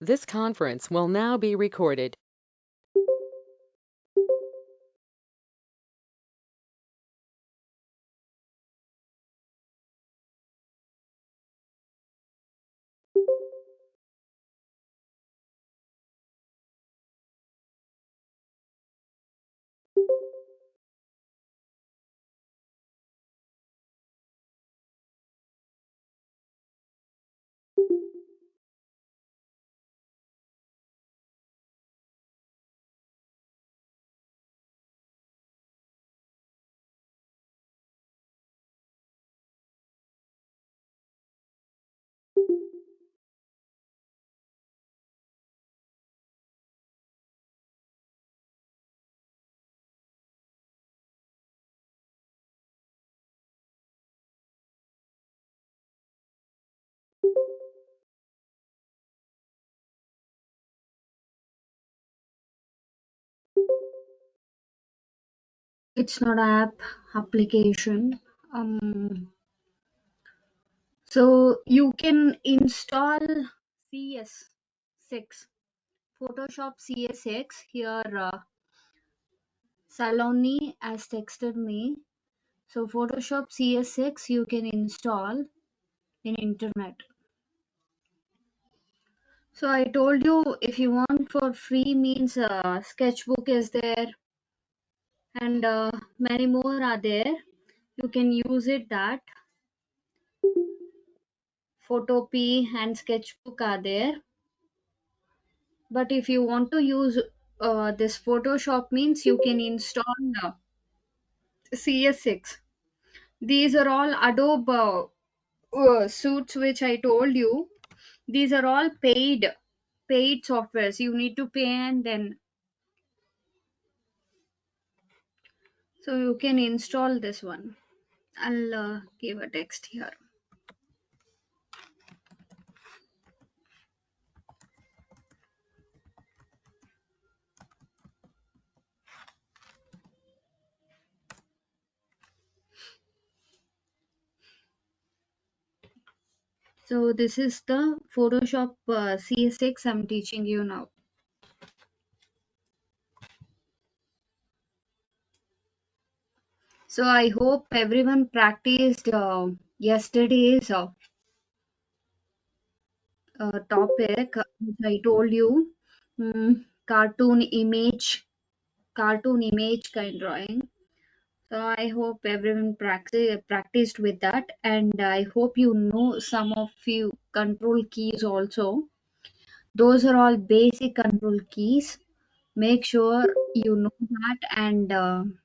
This conference will now be recorded. It's not app, application. So you can install CS6, Photoshop CS6. Here, Saloni has texted me. So Photoshop CS6 you can install in internet. So I told you if you want for free means Sketchbook is there and many more are there. You can use it that Photopea and Sketchbook are there. But if you want to use this Photoshop means you can install CS6. These are all Adobe suits which I told you. These are all paid softwares. You need to pay and then so you can install this one. I'll give a text here. So this is the Photoshop CS6 I'm teaching you now. So I hope everyone practiced yesterday's topic which I told you. Cartoon image kind drawing. So I hope everyone practiced with that, and I hope you know some of you control keys also. Those are all basic control keys. Make sure you know that and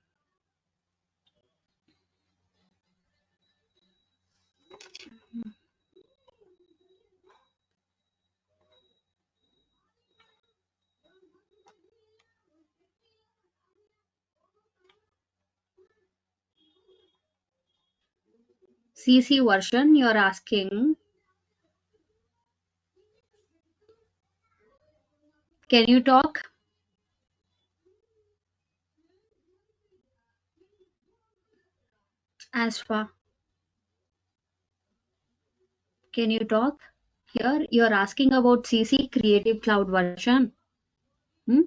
CC version you're asking. Can you talk? Aspa, can you talk? Here you're asking about CC Creative Cloud version. Hmm?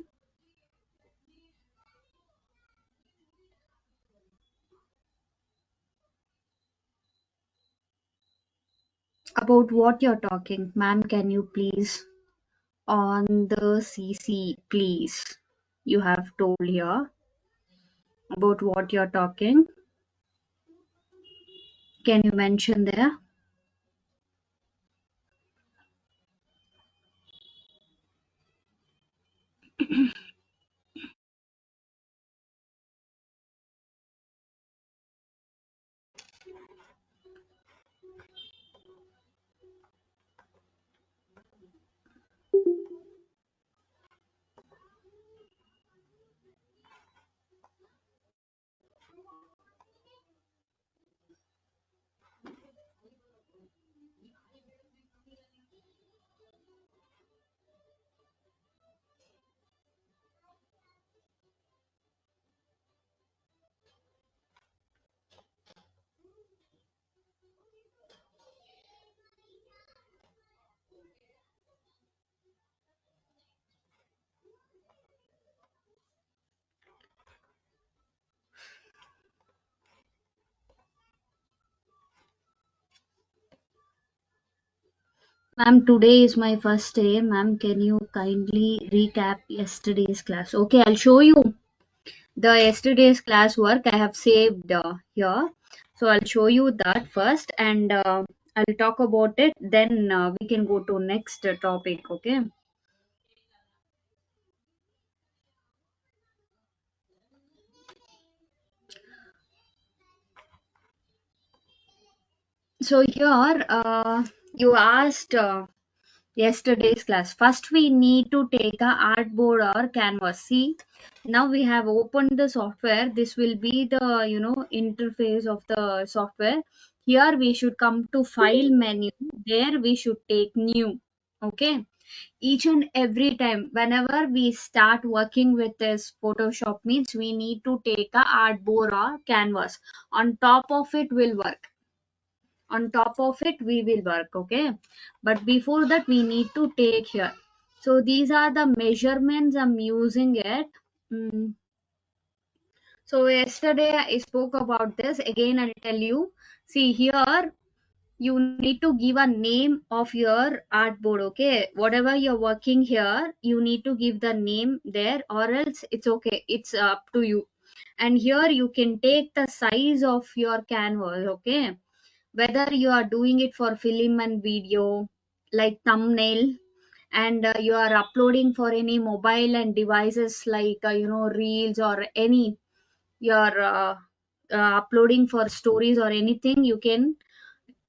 About what you're talking, ma'am, can you please on the CC, please? You have told here about what you're talking. Can you mention there? Ma'am, today is my first day. Ma'am, can you kindly recap yesterday's class? Okay, I'll show you the yesterday's class work I have saved here. So I'll show you that first, and I'll talk about it. Then we can go to next topic. Okay. So here, you asked yesterday's class. First, we need to take a artboard or canvas. See, now we have opened the software. This will be the interface of the software. Here we should come to file menu. There we should take new. Okay. Each and every time, whenever we start working with this Photoshop, means we need to take a artboard or canvas. On top of it will work, on top of it we will work. Okay, but before that we need to take here. So these are the measurements I'm using it. Mm. So yesterday I spoke about this. Again I'll tell you. See here, you need to give a name of your artboard. Okay, whatever you're working here, you need to give the name there, or else it's okay, it's up to you. And here you can take the size of your canvas. Okay, whether you are doing it for film and video like thumbnail, and you are uploading for any mobile and devices like reels, or any you're uploading for stories or anything, you can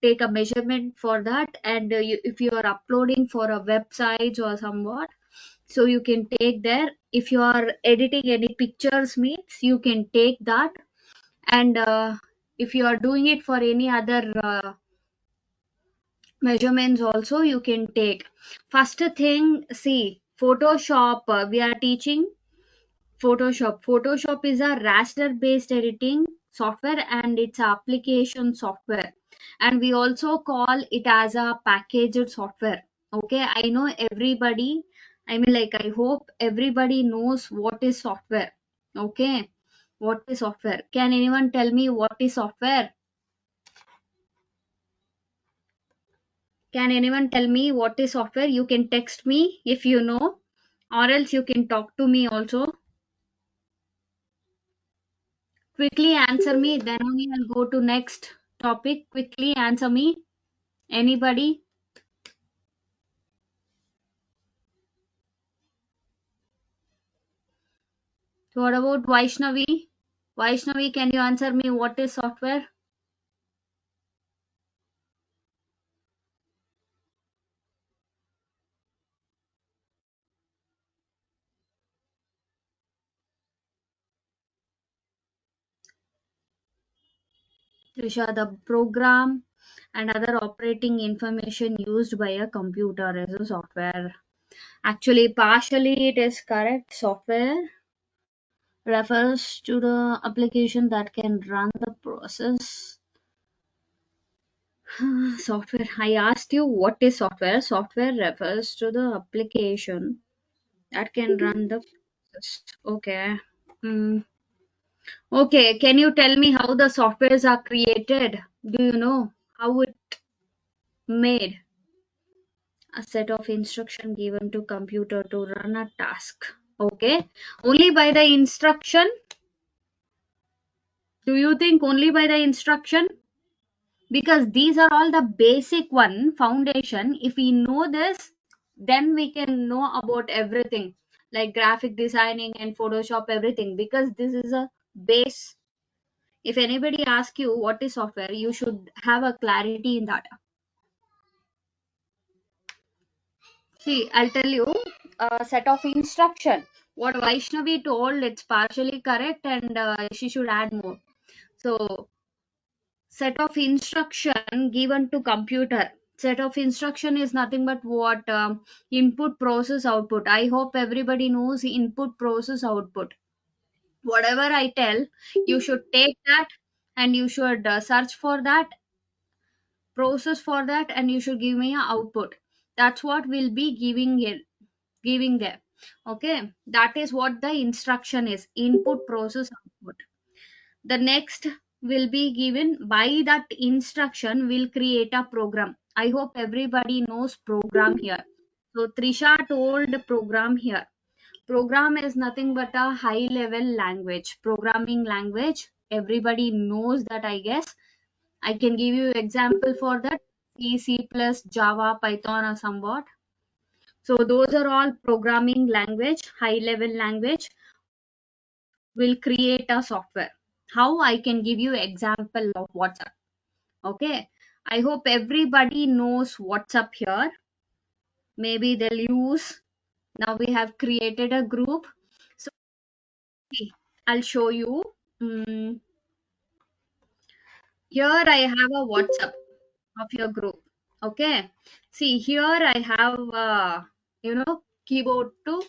take a measurement for that. And if you are uploading for a website or somewhat, so you can take there. If you are editing any pictures, means you can take that. And if you are doing it for any other measurements also, you can take. First thing, see, Photoshop, we are teaching Photoshop is a raster based editing software, and it's a application software, and we also call it as a packaged software. Okay, I know everybody, I mean, like, I hope everybody knows what is software. Okay, what is software? Can anyone tell me what is software? Can anyone tell me what is software? You can text me if you know, or else you can talk to me also. Quickly answer me, then only I'll go to next topic. Quickly answer me. Anybody? So what about Vaishnavi? Vaishnavi, can you answer me what is software? Trisha, the program and other operating information used by a computer is a software. Actually, partially it is correct. Software refers to the application that can run the process. Software. I asked you what is software. Software refers to the application that can run the process. Okay. Mm. Okay. Can you tell me how the softwares are created? Do you know how it made? A set of instruction given to computer to run a task. Okay. Only by the instruction? Do you think only by the instruction? Because these are all the basic one foundation. If we know this, then we can know about everything like graphic designing and Photoshop, everything, because this is a base. If anybody asks you what is software, you should have a clarity in that. See, I'll tell you a set of instruction. What Vaishnavi told, it's partially correct, and she should add more. So set of instruction given to computer. Set of instruction is nothing but what, input process output. I hope everybody knows input process output. Whatever I tell, you should take that, and you should search for that, process for that, and you should give me a output. That's what we'll be giving it, giving there. Okay, that is what the instruction is: input process output. The next will be given, by that instruction will create a program. I hope everybody knows program here. So Trisha told program here. Program is nothing but a high level language, programming language. Everybody knows that, I guess. I can give you example for that. C, C++, Java, Python or somewhat. So those are all programming language, high level language will create a software. How I can give you example of WhatsApp. Okay. I hope everybody knows WhatsApp here. Maybe they'll use. Now we have created a group. So see, I'll show you. Mm, Here I have a WhatsApp of your group. Okay. See, here I have, keyboard to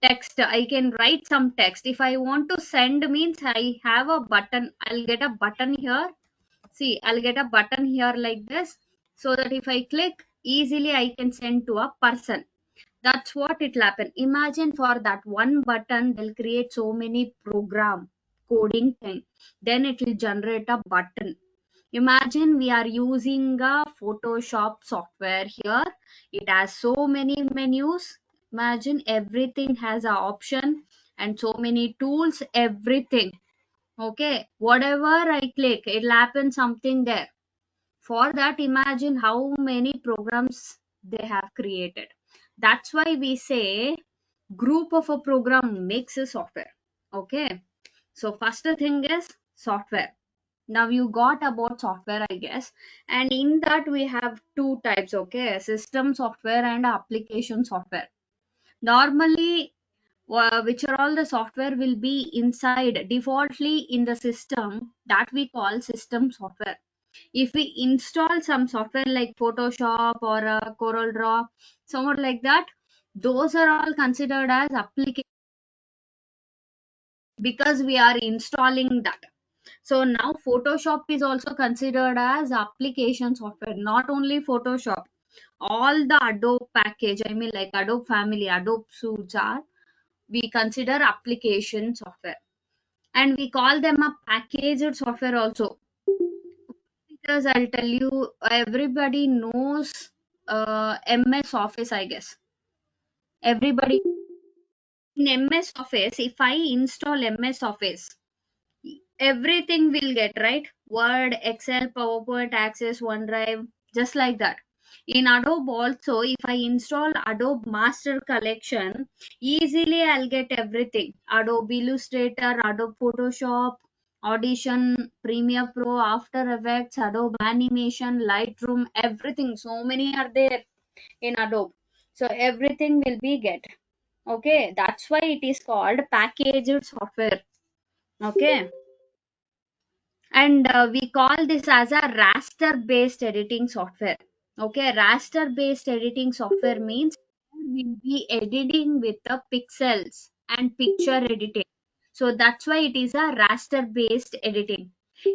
text. I can write some text. If I want to send means I have a button. I'll get a button here. See, I'll get a button here like this, so that if I click, easily I can send to a person. That's what it'll happen. Imagine for that one button, they'll create so many program coding thing. Then it will generate a button. Imagine we are using a Photoshop software here. It has so many menus. Imagine everything has a option and so many tools, everything. Okay, whatever I click, it'll happen something there. For that, imagine how many programs they have created. That's why we say group of a program makes a software. Okay, so first thing is software. Now you got about software, I guess, and in that we have two types. Okay, system software and application software. Normally, which are all the software will be inside defaultly in the system, that we call system software. If we install some software like Photoshop or Corel Draw, somewhat like that, those are all considered as application because we are installing that. So now Photoshop is also considered as application software, not only Photoshop. All the Adobe package, I mean like Adobe family, Adobe suites are, we consider application software. And we call them a packaged software also. Because I'll tell you, everybody knows MS Office, I guess. Everybody in MS Office, if I install MS Office, everything will get right. Word, Excel, PowerPoint, Access, OneDrive, just like that. In Adobe also, if I install Adobe Master Collection, easily I'll get everything. Adobe Illustrator, Adobe Photoshop, Audition, Premiere Pro, After Effects, Adobe Animation, Lightroom, everything. So many are there in Adobe. So everything will be get. Okay, that's why it is called packaged software. Okay, and we call this as a raster based editing software. Okay, raster based editing software means we'll be editing with the pixels and picture editing. So that's why it is a raster based editing.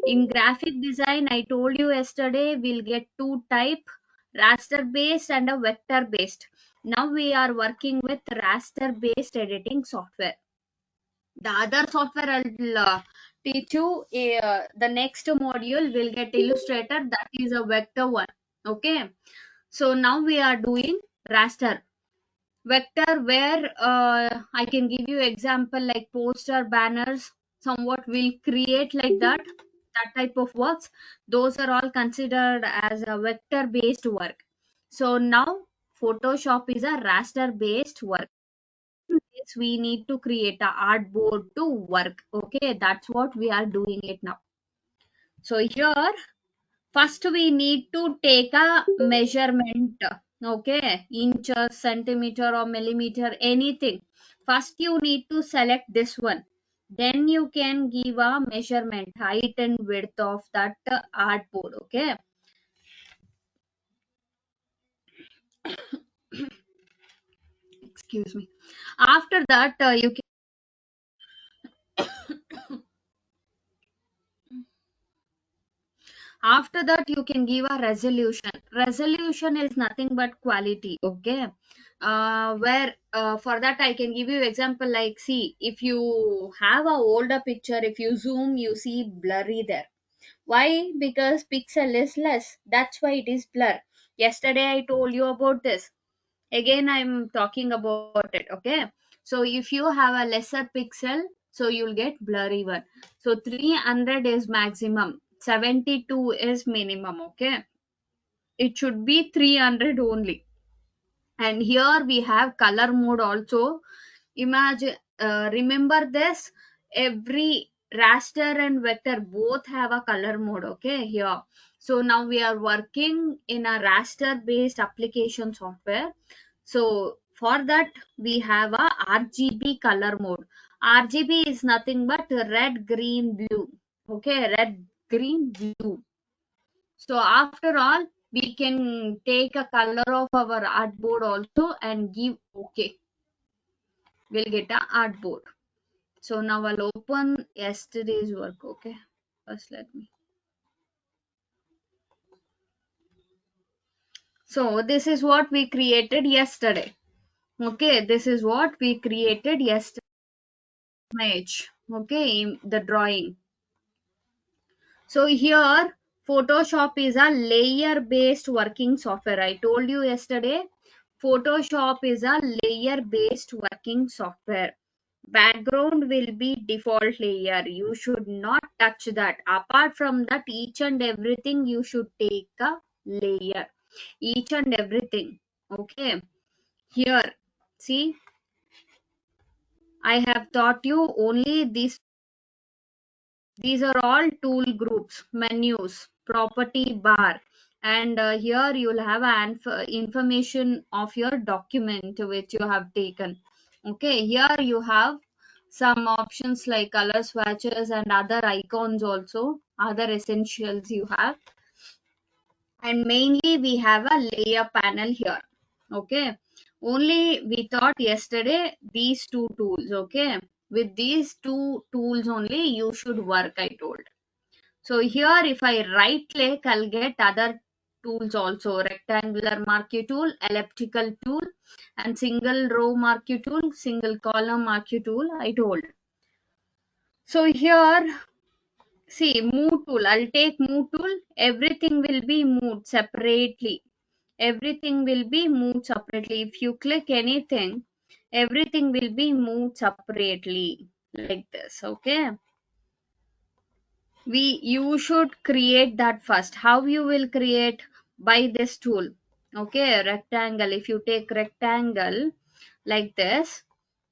In graphic design, I told you yesterday, we'll get two type, raster based and a vector based. Now we are working with raster based editing software. The other software I'll teach you. The next module will get Illustrator, that is a vector one. Okay, so now we are doing raster vector, where I can give you example like poster, banners, somewhat will create like that type of works. Those are all considered as a vector based work. So now Photoshop is a raster based work. Yes, we need to create a artboard to work. Okay, that's what we are doing it now. So here, first we need to take a measurement. Okay, inches, centimeter or millimeter, anything. First you need to select this one. Then you can give a measurement, height and width of that artboard. Okay. Excuse me. After that, you can. After that, you can give a resolution. Resolution is nothing but quality. Okay, where for that I can give you example like, see, if you have a older picture, if you zoom, you see blurry there. Why? Because pixel is less, that's why it is blur. Yesterday I told you about this. Again I'm talking about it. Okay, so if you have a lesser pixel, so you'll get blurry one. So 300 is maximum, 72 is minimum. Okay, it should be 300 only. And here we have color mode also. Imagine, remember this, every raster and vector both have a color mode. Okay, here, so now we are working in a raster based application software. So for that we have a RGB color mode. RGB is nothing but red green blue. Okay, red green blue. So after all, we can take a color of our artboard also and give okay. We'll get a artboard. So now I'll open yesterday's work. Okay. First let me. So this is what we created yesterday. Okay. This is what we created yesterday. Image. Okay. The drawing. So here Photoshop is a layer based working software. I told you yesterday, Photoshop is a layer based working software. Background will be default layer. You should not touch that. Apart from that, each and everything you should take a layer. Each and everything. Okay. Here, see, I have taught you only this. These are all tool groups, menus, property bar, and here you'll have an information of your document which you have taken. Okay, here you have some options like color swatches and other icons also, other essentials you have. And mainly we have a layer panel here. Okay, only we taught yesterday these two tools. Okay, with these two tools only you should work, I told. So here if I right click, I'll get other tools also, rectangular marquee tool, elliptical tool, and single row marquee tool, single column marquee tool, I told. So here, see, move tool, I'll take move tool, everything will be moved separately. Everything will be moved separately. If you click anything, everything will be moved separately like this. Okay, you should create that first. How you will create? By this tool. Okay, rectangle. If you take rectangle like this,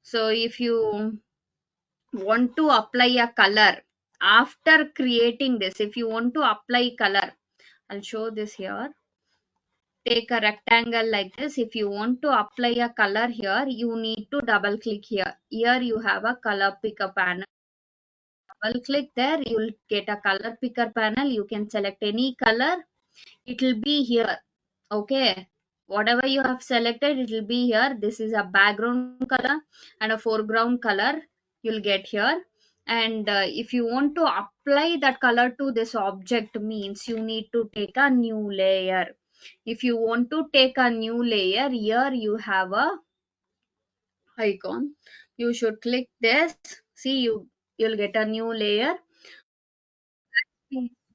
so if you want to apply a color after creating this, if you want to apply color, I'll show this here. Take a rectangle like this. If you want to apply a color here, you need to double click here. Here you have a color picker panel. Double click there, you'll get a color picker panel. You can select any color. It will be here. Okay, whatever you have selected, it will be here. This is a background color and a foreground color you'll get here. And if you want to apply that color to this object, means you need to take a new layer. If you want to take a new layer, here you have a icon. You should click this. See, you'll get a new layer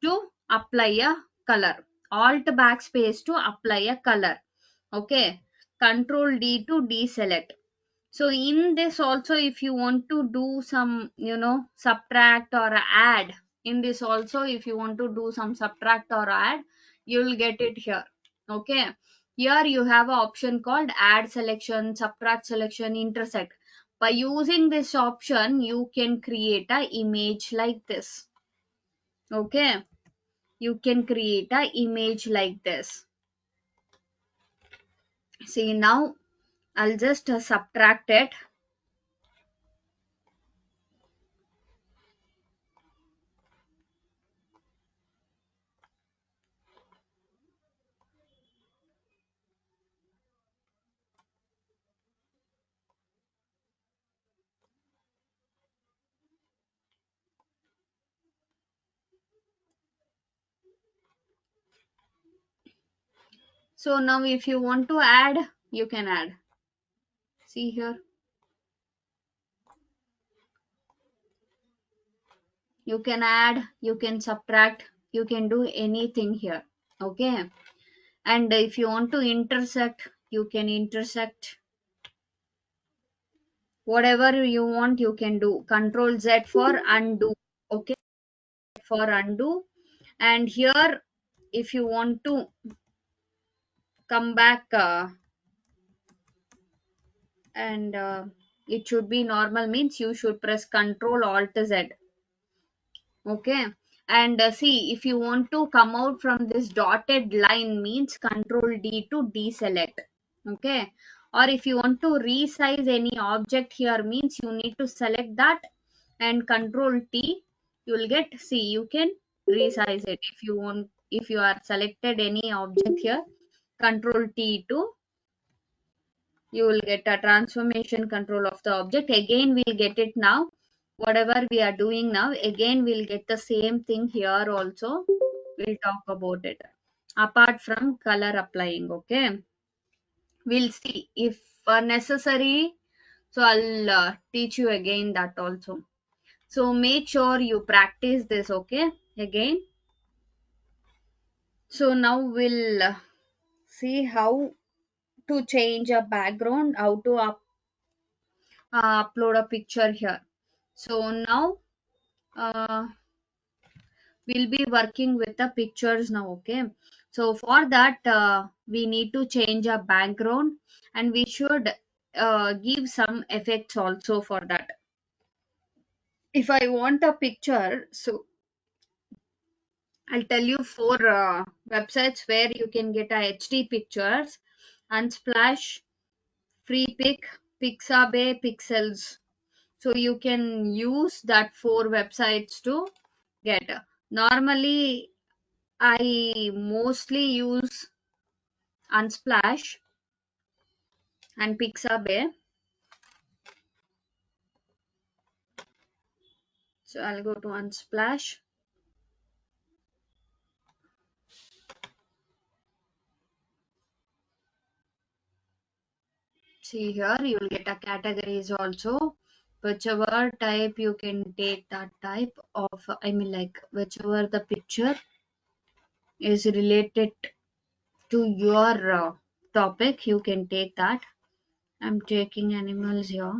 to apply a color. Alt backspace to apply a color. Okay, control D to deselect. So in this also, if you want to do some, subtract or add, in this also if you want to do some subtract or add, you'll get it here. Okay, here you have an option called add selection, subtract selection, intersect. By using this option, you can create a image like this. Okay, you can create a image like this. See, now I'll just subtract it. So now if you want to add, you can add. See here, you can add, you can subtract, you can do anything here. Okay, And if you want to intersect, you can intersect. Whatever you want, you can do. Control Z for undo. Okay, for undo. And here, if you want to come back, and it should be normal, means you should press Control Alt Z. Okay. And see, if you want to come out from this dotted line, means Control D to deselect. Okay. Or if you want to resize any object here, means you need to select that and Control T. You will get, see, you can resize it. If you want, if you are selected any object here, Control T to, you will get a transformation control of the object. Again we'll get it now. Whatever we are doing now, again we'll get the same thing here also. We'll talk about it apart from color applying. Okay, we'll see if necessary, so I'll teach you again that also. So make sure you practice this. Okay, again. So now we'll see how to change a background, how to upload a picture here. So now uh, we'll be working with the pictures now. Okay, so for that we need to change a background, and we should give some effects also for that. If I want a picture, so I'll tell you four websites where you can get a HD pictures: Unsplash, Free Pick, Pixabay, Pixels. So you can use that four websites to get. Normally I mostly use Unsplash and Pixabay. So I'll go to Unsplash. See here, you will get a categories also. Whichever type you can take, that type of, I mean, like whichever the picture is related to your topic, you can take that. I'm taking animals here.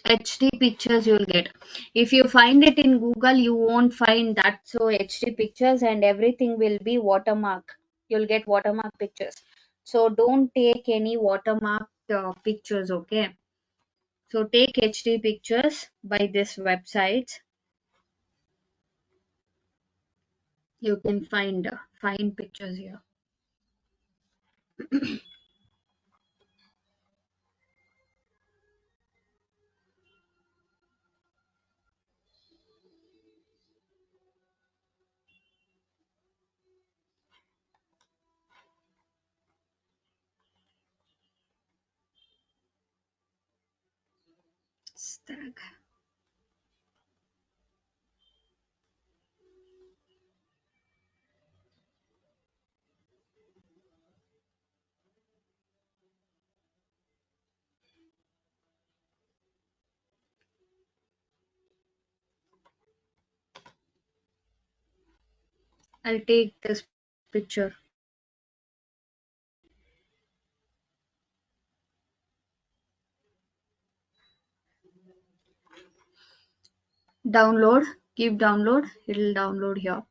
HD pictures you'll get. If you find it in Google, you won't find that. So HD pictures and everything will be watermark. You'll get watermark pictures. So don't take any watermark pictures. Okay. So take HD pictures by this website. You can find pictures here. Stag. I'll take this picture. Download. Keep download. It'll download here.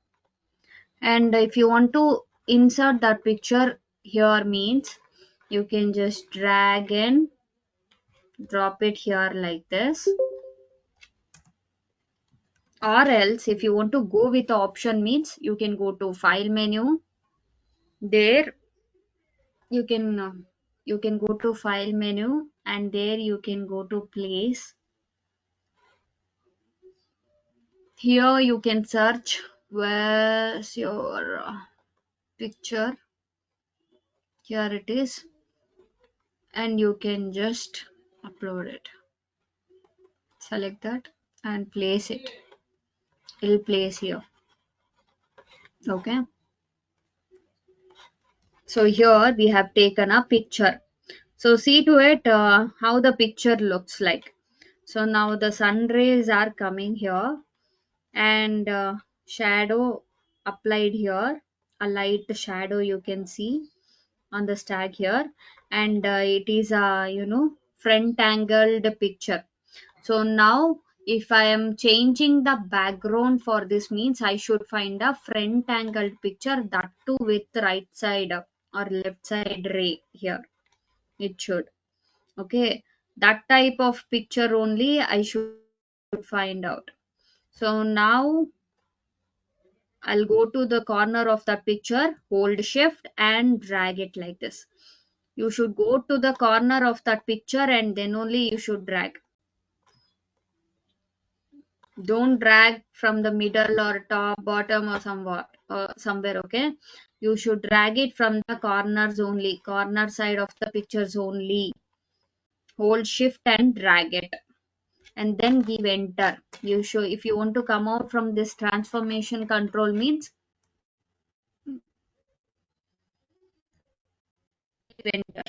And if you want to insert that picture here, means you can just drag and drop it here like this. Or else if you want to go with the option, means you can go to file menu. There you can go to file menu, and there you can go to place. Here you can search where's your picture. Here it is, and you can just upload it. Select that and place it. It'll place here. Okay, so here we have taken a picture. So see to it how the picture looks like. So now the sun rays are coming here, and shadow applied here. a light shadow you can see on the stag here. And it is a front angled picture. So now if I am changing the background for this means I should find a front angled picture, that too with right side or left side ray here. It should. Okay. That type of picture only I should find out. So now I'll go to the corner of that picture, hold shift and drag it like this. You should go to the corner of that picture and then only you should drag. Don't drag from the middle or top, bottom or somewhere, okay? You should drag it from the corners only, corner side of the pictures only. Hold shift and drag it. And then give enter. You show if you want to come out from this transformation control means give enter.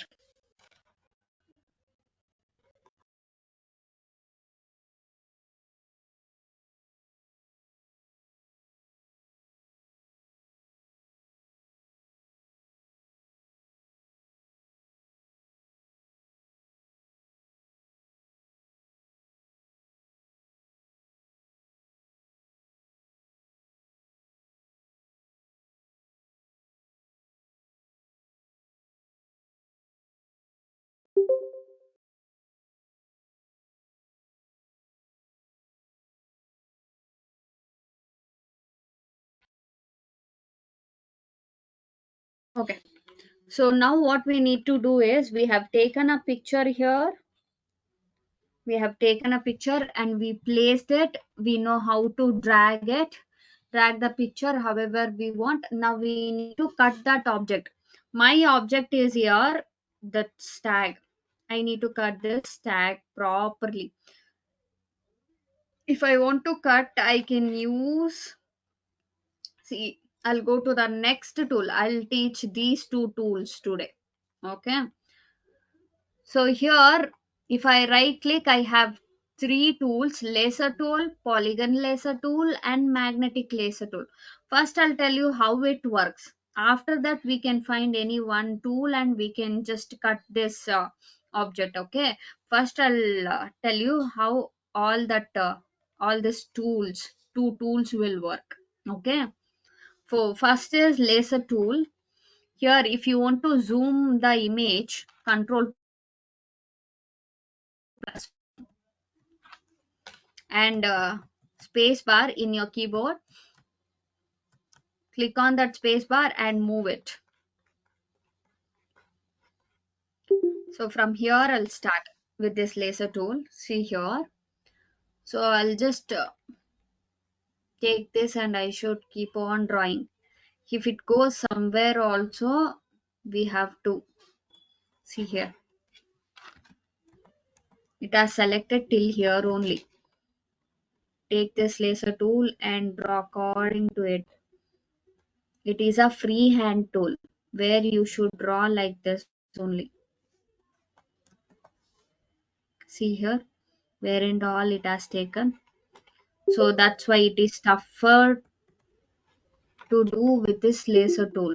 Okay. So now what we need to do is we have taken a picture here. We have taken a picture and we placed it. We know how to drag it, drag the picture however we want. Now we need to cut that object. My object is here, that tag. I need to cut this tag properly. If I want to cut, I can use, see, I'll go to the next tool. I'll teach these two tools today. Okay. So here, if I right click, I have three tools: laser tool, polygon laser tool, and magnetic laser tool. First, I'll tell you how it works. After that, we can find any one tool and we can just cut this object. Okay. First, I'll tell you how all these two tools will work. Okay. So first is laser tool. Here, if you want to zoom the image, control plus and space bar in your keyboard. Click on that space bar and move it. So from here I'll start with this laser tool. See here. So I'll just take this and I should keep on drawing. If it goes somewhere also, we have to see here. It has selected till here only. Take this laser tool and draw according to it. It is a freehand tool where you should draw like this only. See here, where and all it has taken. So that's why it is tougher to do with this laser tool.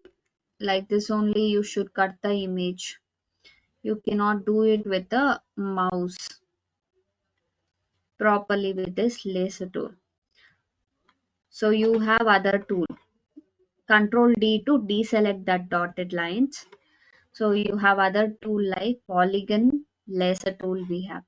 Like this only you should cut the image. You cannot do it with the mouse properly with this laser tool. So you have other tool. Control D to deselect that dotted lines. So you have other tool like polygon laser tool we have.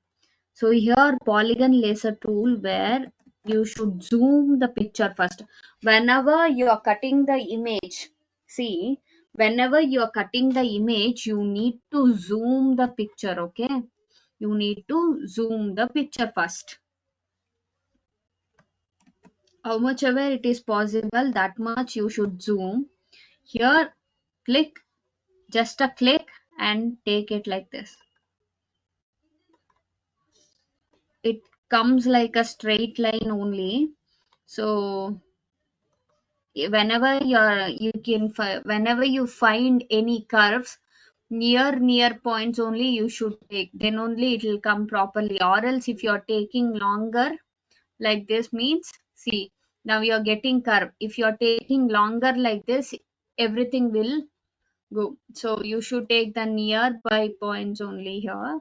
So here polygon laser tool where you should zoom the picture first. Whenever you are cutting the image, see, whenever you are cutting the image, you need to zoom the picture, okay? You need to zoom the picture first. How much ever it is possible, that much you should zoom. Here, click, just a click and take it like this. It comes like a straight line only. So whenever you find any curves near points only you should take, then only it will come properly, or else if you are taking longer like this means, see, now you are getting curve. If you are taking longer like this, everything will go. So you should take the nearby points only here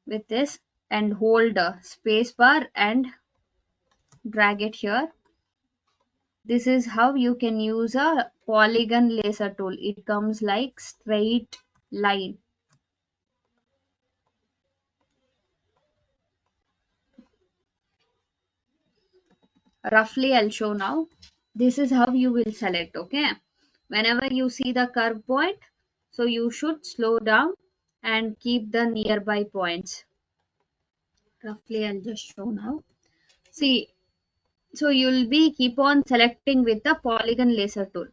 with this, and hold the space bar and drag it here. This is how you can use a polygon laser tool. It comes like straight line. Roughly I'll show now. This is how you will select, okay? Whenever you see the curve point, so you should slow down and keep the nearby points. Roughly I'll just show now. See, so you'll be keep on selecting with the polygon laser tool.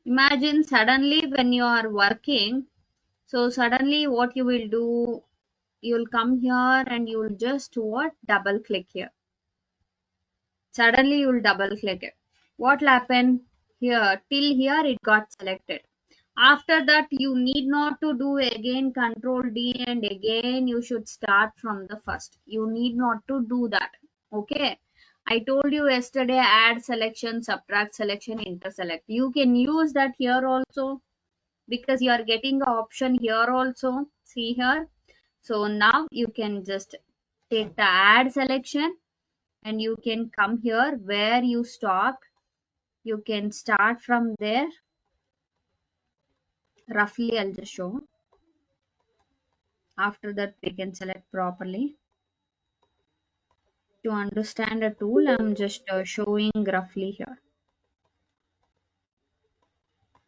Imagine suddenly when you are working, so suddenly what you will do, you'll come here and you'll just what, double click here. Suddenly you'll double click it. What will happen? Here till here it got selected. After that you need not to do again control D, and again you should start from the first. You need not to do that. Okay. I told you yesterday, add selection, subtract selection, interselect. You can use that here also, because you are getting the option here also. See here. So now you can just take the add selection, and you can come here where you stopped. You can start from there. Roughly I'll just show. After that we can select properly. To understand a tool, I'm just showing roughly here.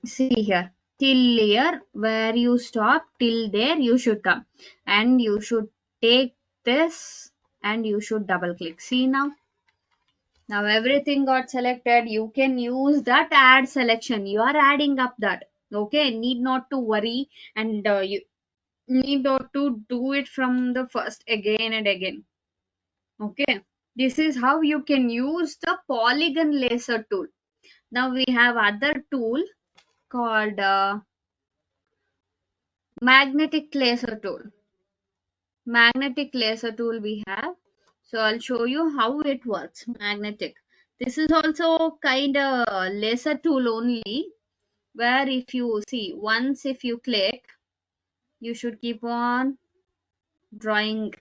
See here, till here where you stop, till there you should come, and you should take this and you should double click. See now everything got selected. You can use that add selection. You are adding up that. Okay, need not to worry, and you need not to do it from the first again and again. Okay, this is how you can use the polygon laser tool. Now we have other tool called magnetic laser tool. Magnetic laser tool we have. So I'll show you how it works. Magnetic. This is also kind of laser tool only, where if you see once if you click, you should keep on drawing.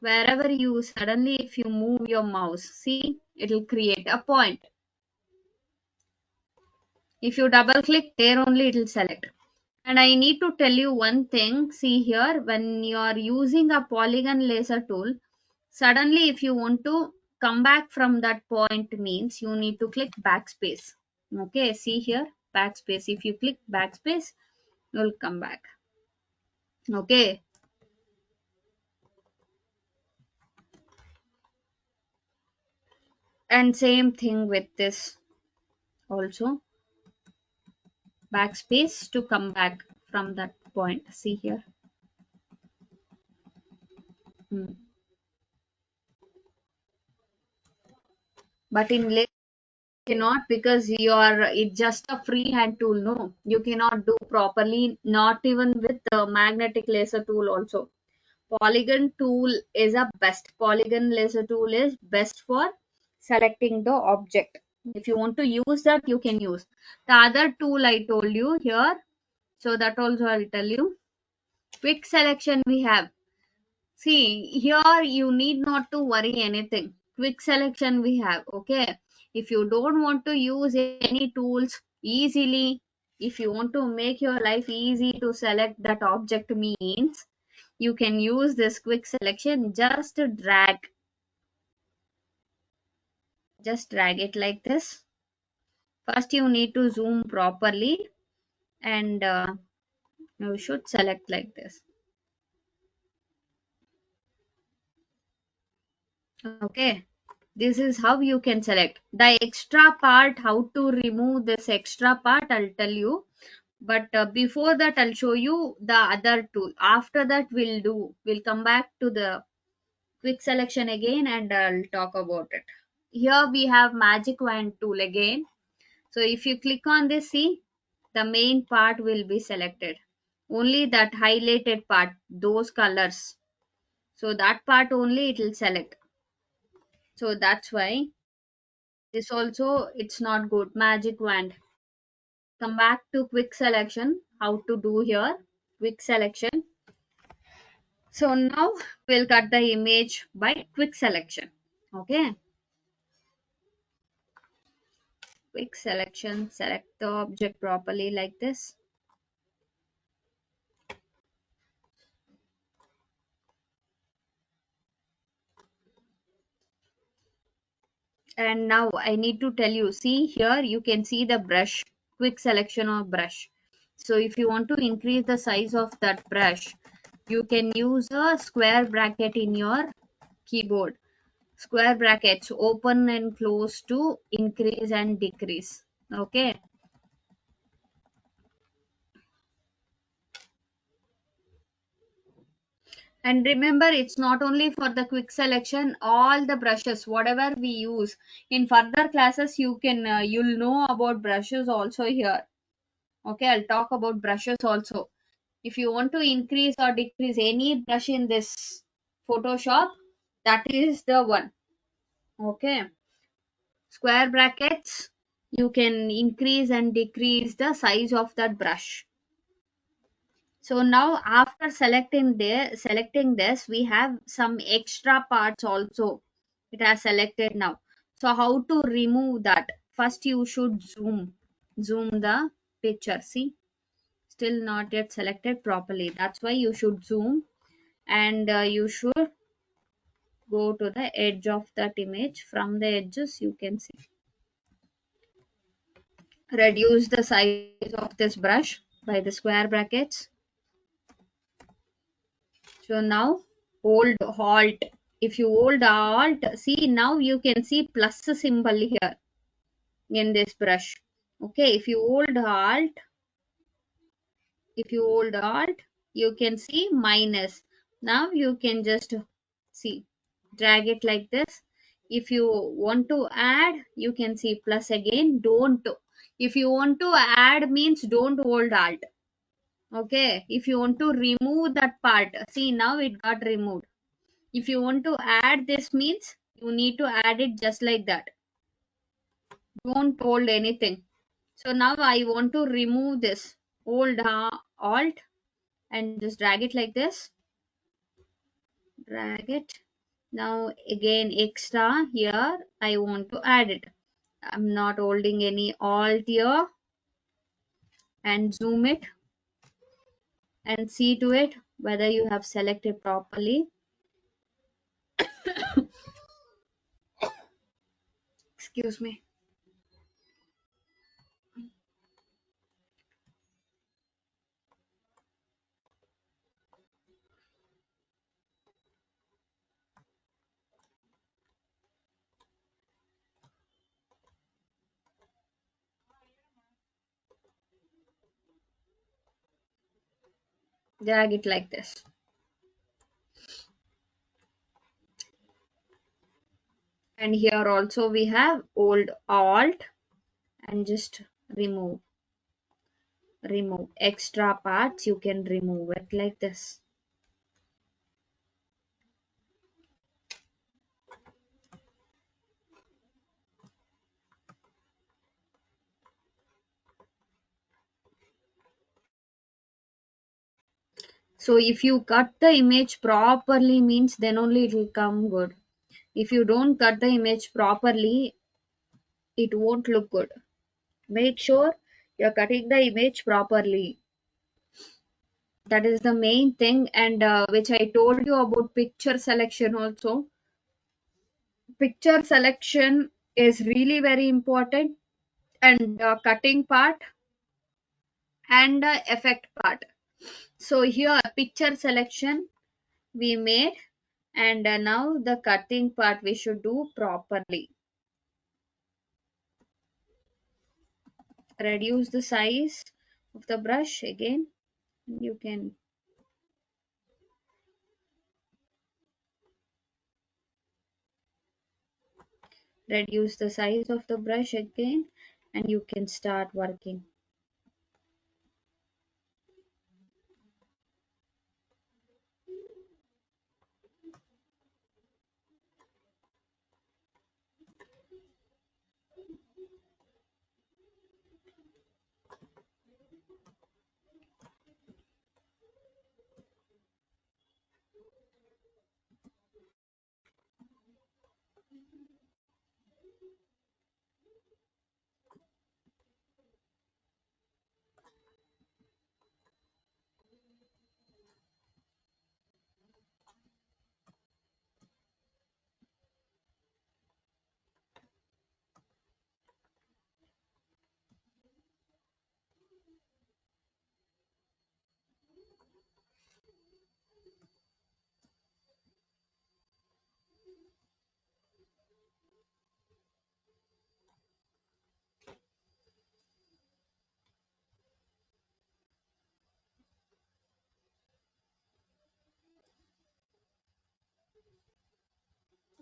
Wherever you suddenly if you move your mouse, see it will create a point. If you double click there only it will select. And I need to tell you one thing. See here, when you are using a polygon laser tool, suddenly if you want to come back from that point, means you need to click backspace. Okay, see here, backspace. If you click backspace, you will come back. Okay. And same thing with this also. Backspace to come back from that point. See here. Hmm. But in laser cannot, because you are, it's just a freehand tool. No, you cannot do properly, not even with the magnetic laser tool also. Polygon tool is a best. Polygon laser tool is best for selecting the object. If you want to use that, you can use the other tool I told you here. So that also I'll tell you. Quick selection we have. See, here you need not to worry anything. Quick selection we have, okay? If you don't want to use any tools easily, if you want to make your life easy to select that object, means you can use this quick selection. Just drag it like this. First you need to zoom properly, and you should select like this. Okay, this is how you can select the extra part. How to remove this extra part I'll tell you, but before that I'll show you the other tool. After that we'll come back to the quick selection again, and I'll talk about it. Here we have magic wand tool again. So if you click on this, see, the main part will be selected, only that highlighted part, those colors. So that part only it will select. So that's why this also it's not good. Magic wand. Come back to quick selection. How to do here? Quick selection. So now we'll cut the image by quick selection. Okay. Quick selection. Select the object properly like this. And now I need to tell you, see here you can see the brush, quick selection of brush. So if you want to increase the size of that brush, you can use a square bracket in your keyboard. Square brackets open and close to increase and decrease. Okay. And remember, it's not only for the quick selection, all the brushes, whatever we use in further classes, you can, you'll know about brushes also here. Okay, I'll talk about brushes also. If you want to increase or decrease any brush in this Photoshop, that is the one. Okay, square brackets, you can increase and decrease the size of that brush. So now after selecting this, we have some extra parts also. It has selected now. So how to remove that? First you should zoom the picture. See, still not yet selected properly. That's why you should zoom, and you should go to the edge of that image. From the edges you can see. Reduce the size of this brush by the square brackets. So now hold Alt. If you hold Alt, see now you can see plus symbol here in this brush. Okay, if you hold Alt, you can see minus. Now you can just see, drag it like this. If you want to add, you can see plus again. Don't. If you want to add means don't hold Alt. Okay, if you want to remove that part, see now it got removed. If you want to add this means you need to add it just like that. Don't hold anything. So now I want to remove this. Hold Alt and just drag it like this. Drag it. Now again extra here I want to add it. I'm not holding any Alt here, and zoom it and see to it whether you have selected properly. Excuse me. Drag it like this. And here also we have hold Alt and just remove extra parts. You can remove it like this. So if you cut the image properly means then only it will come good. If you don't cut the image properly, it won't look good. Make sure you're cutting the image properly. That is the main thing, and which I told you about picture selection also. Picture selection is really very important, and cutting part and effect part. So here picture selection we made, and now the cutting part we should do properly. Reduce the size of the brush again. You can reduce the size of the brush again, and you can start working.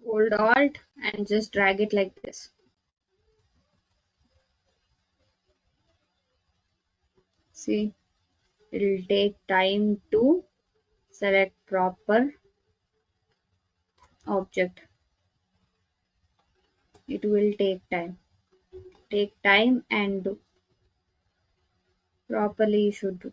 Hold Alt and just drag it like this. See, it will take time to select proper object. It will take time. Take time and do. Properly you should do.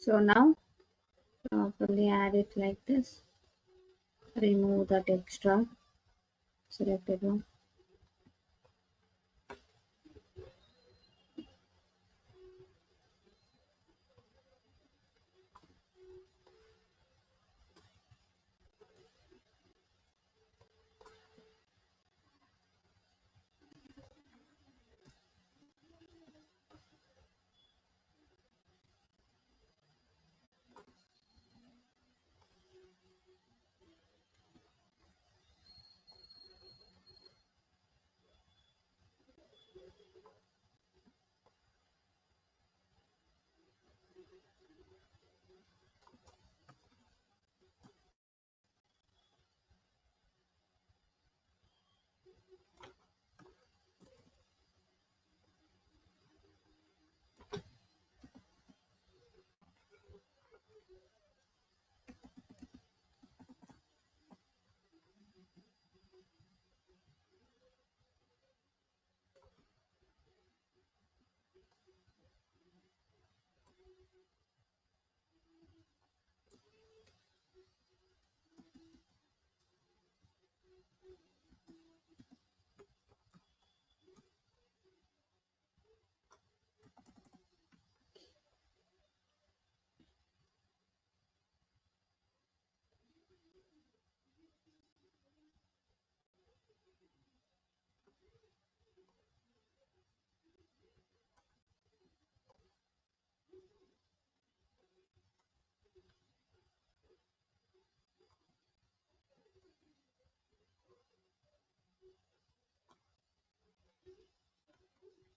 So now properly add it like this. Remove that extra selected one.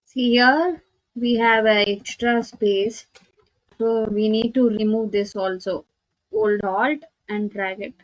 See here we have a extra space. So we need to remove this also. Hold Alt and drag it.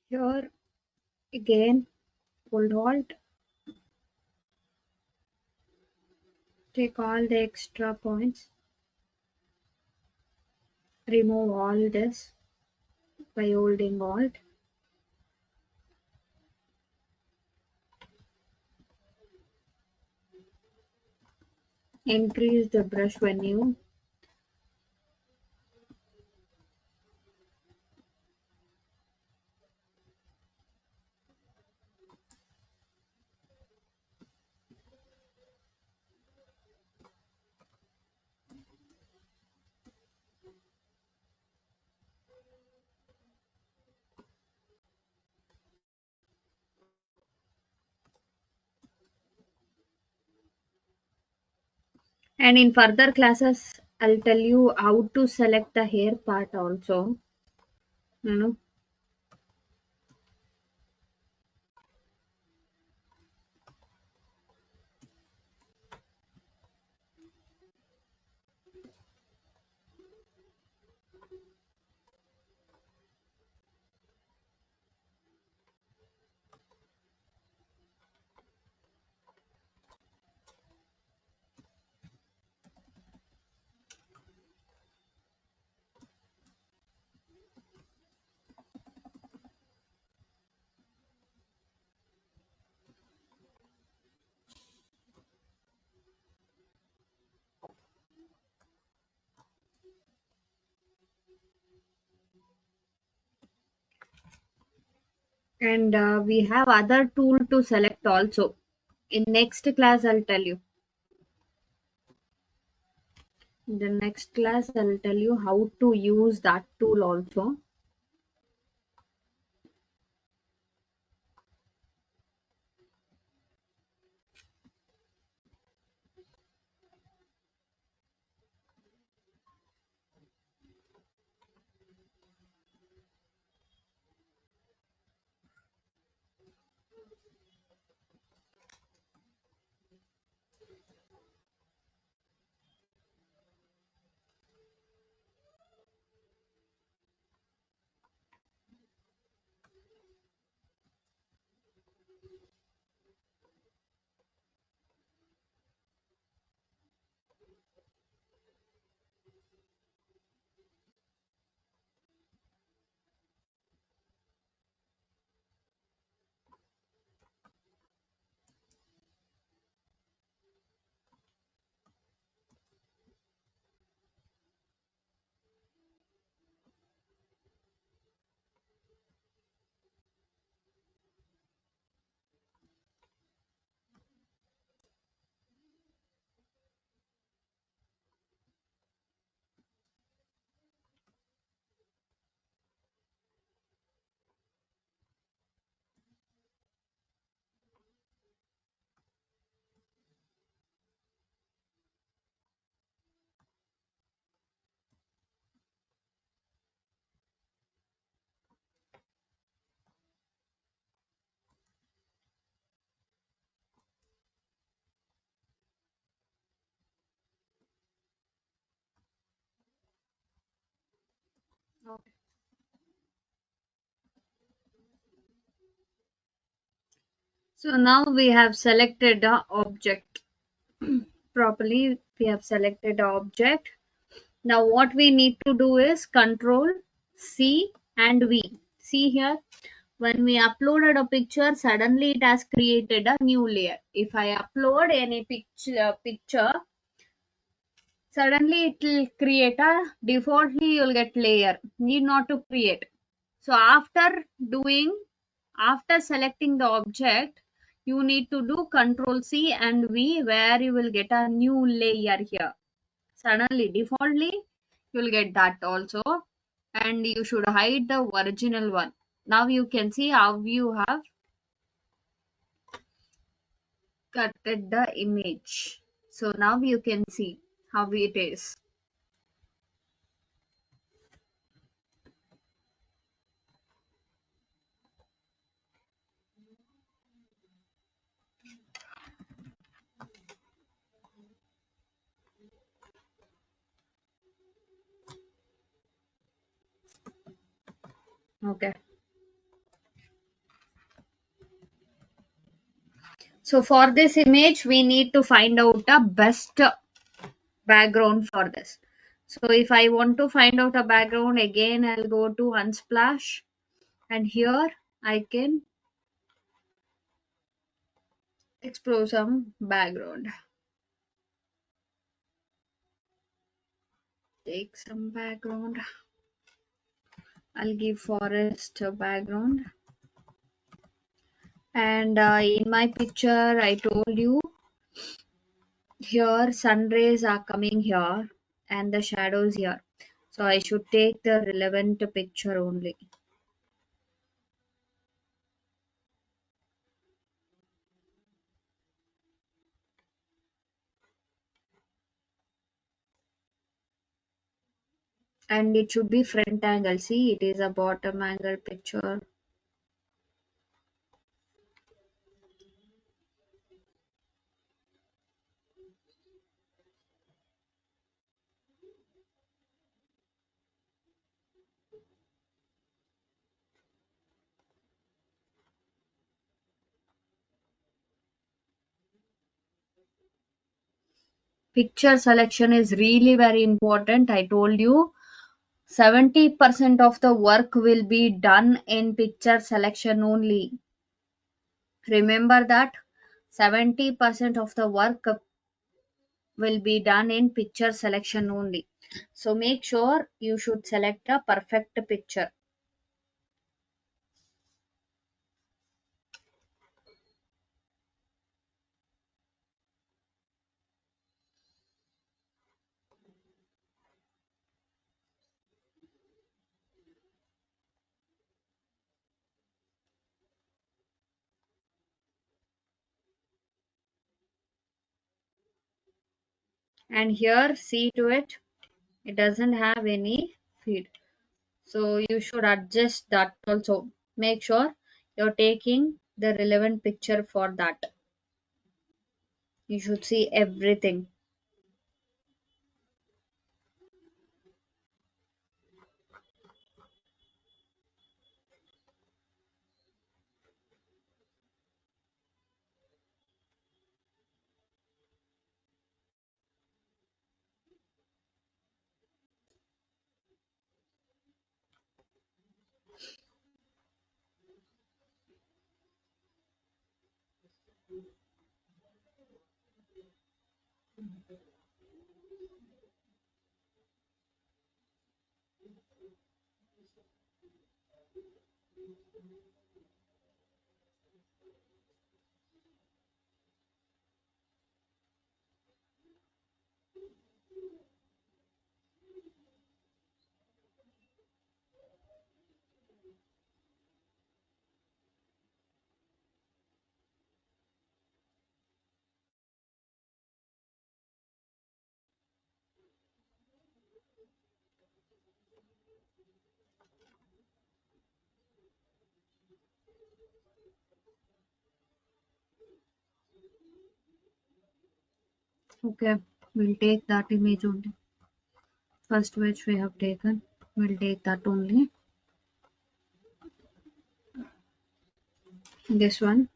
Here again, hold alt, take all the extra points, remove all this by holding alt, increase the brush value, and in further classes I'll tell you how to select the hair part also, you know. And we have other tool to select also. In next class I'll tell you. In the next class I'll tell you how to use that tool also. Okay. So now we have selected the object properly. We have selected the object. Now what we need to do is Control C and V. See here, when we uploaded a picture, suddenly it has created a new layer. If I upload any picture, suddenly it will create a defaultly you'll get layer. Need not to create. So doing after selecting the object, you need to do Control C and V, where you will get a new layer here. Suddenly defaultly you will get that also, and you should hide the original one. Now you can see how you have cutted the image. So now you can see how it is. Okay. So for this image, we need to find out a best background for this. So if I want to find out a background, again I'll go to Unsplash, and here I can explore some background. Take some background. I'll give forest a background. And in my picture, I told you here sun rays are coming here and the shadows here. So I should take the relevant picture only. And it should be front angle. See, it is a bottom angle picture. Picture selection is really very important. I told you 70% of the work will be done in picture selection only. Remember that 70% of the work will be done in picture selection only. So make sure you should select a perfect picture. And here, see to it, it doesn't have any feed. So you should adjust that also. Make sure you're taking the relevant picture for that. You should see everything. Okay, we'll take that image only. First which we have taken, we'll take that only. This one,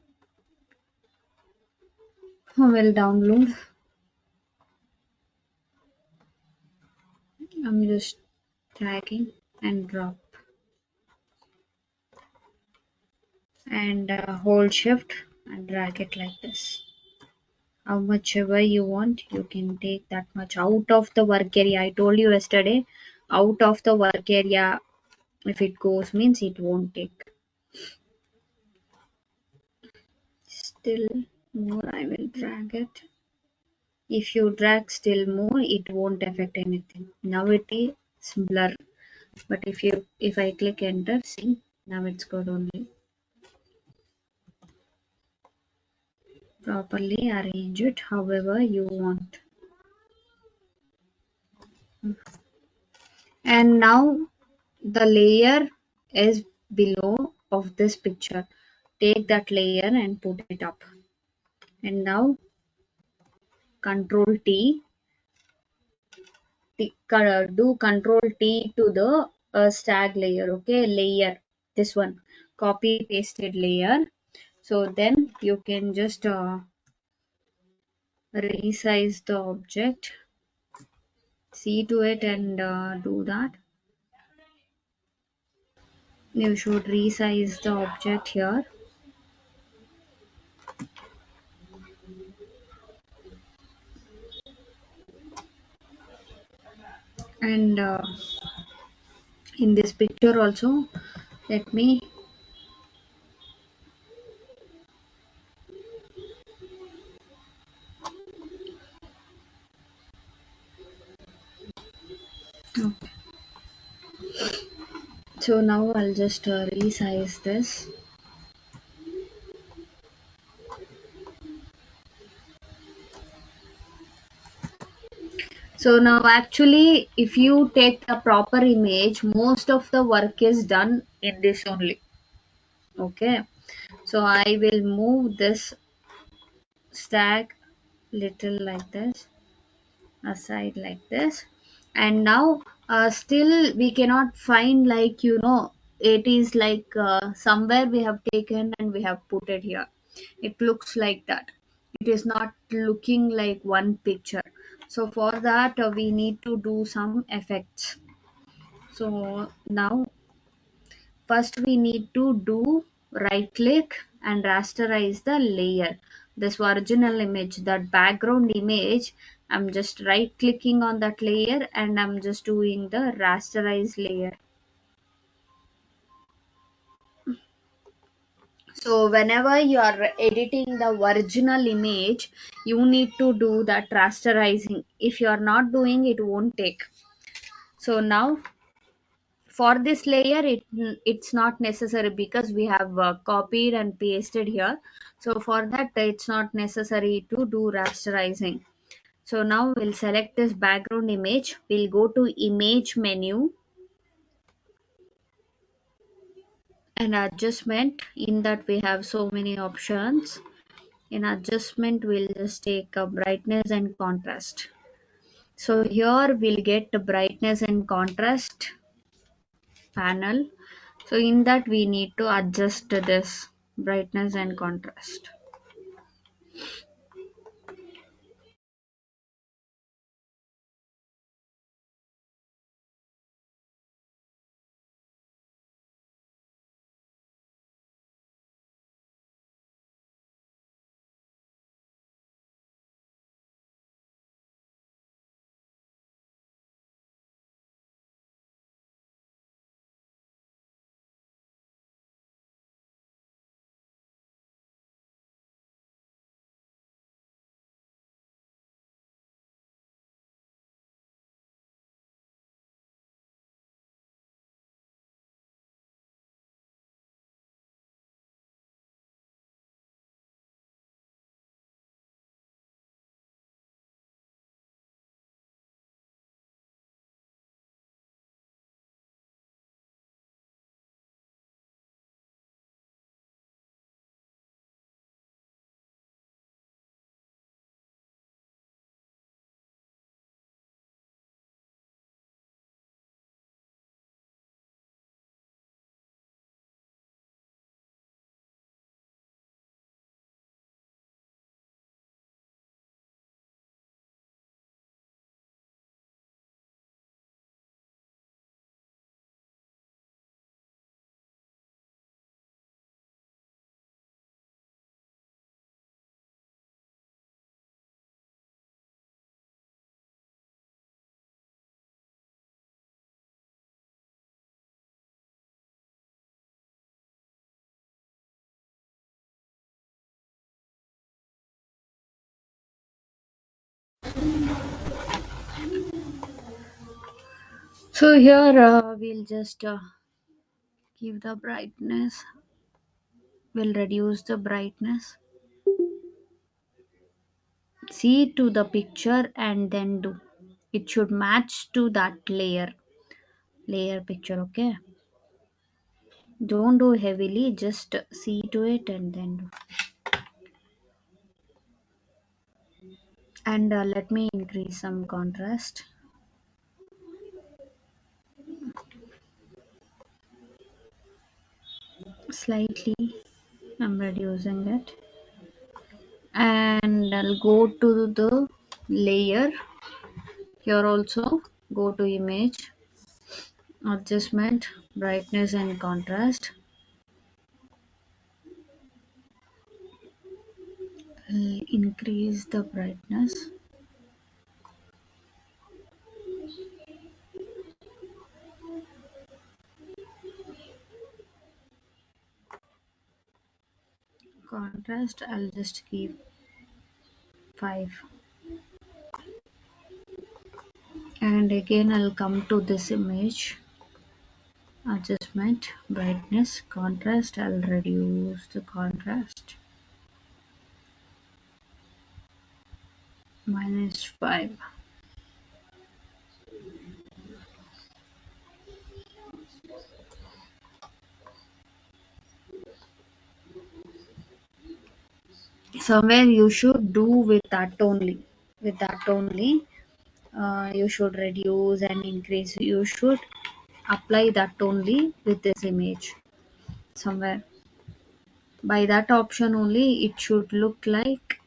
we'll download. I'm just dragging and drop and hold shift and drag it like this. How much ever you want, you can take that much out of the work area. I told you yesterday, out of the work area, if it goes means it won't take. Still more, I will drag it. If you drag still more, it won't affect anything. Now it is blur, but if I click enter, see, now it's good only. Properly arrange it however you want. And now the layer is below of this picture. Take that layer and put it up. And now control do control T to the stag layer. Okay, layer, this one, copy pasted layer. So then you can just resize the object. See to it and do that. You should resize the object here. And in this picture also, let me. So now I'll just resize this. So now actually if you take the proper image, most of the work is done in this only. Okay. So I will move this stack little like this, aside like this. And now still we cannot find, like, it is like somewhere we have taken and we have put it here. It looks like that. It is not looking like one picture. So for that we need to do some effects. So now first we need to do right click and rasterize the layer. This original image, that background image, I'm just right clicking on that layer and I'm just doing the rasterize layer. So whenever you are editing the original image, you need to do that rasterizing. If you are not doing, it won't take. So now for this layer, it's not necessary because we have copied and pasted here. So for that, it's not necessary to do rasterizing. So now we'll select this background image. We'll go to image menu and adjustment. In that we have so many options. In adjustment, we'll just take a brightness and contrast. So here we'll get the brightness and contrast panel. So in that we need to adjust this brightness and contrast. So here we'll just give the brightness. We'll reduce the brightness. See to the picture and then do. It should match to that layer picture. Okay. Don't do heavily. Just see to it and then do. And let me increase some contrast slightly. I'm reducing it. And I'll go to the layer. Here also go to image, adjustment, brightness and contrast. I'll increase the brightness, contrast I'll just keep 5. And again I'll come to this image, adjustment, brightness, contrast. I'll reduce the contrast, -5. Somewhere you should do with that only. With that only, you should reduce and increase. You should apply that only with this image. Somewhere by that option only, it should look like,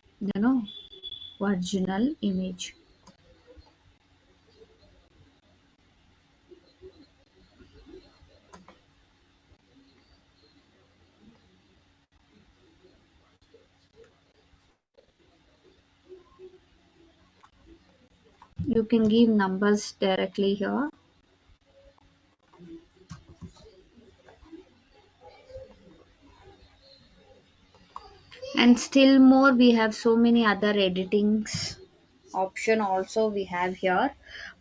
original image. You can give numbers directly here. And still more, we have so many other editings option also we have here,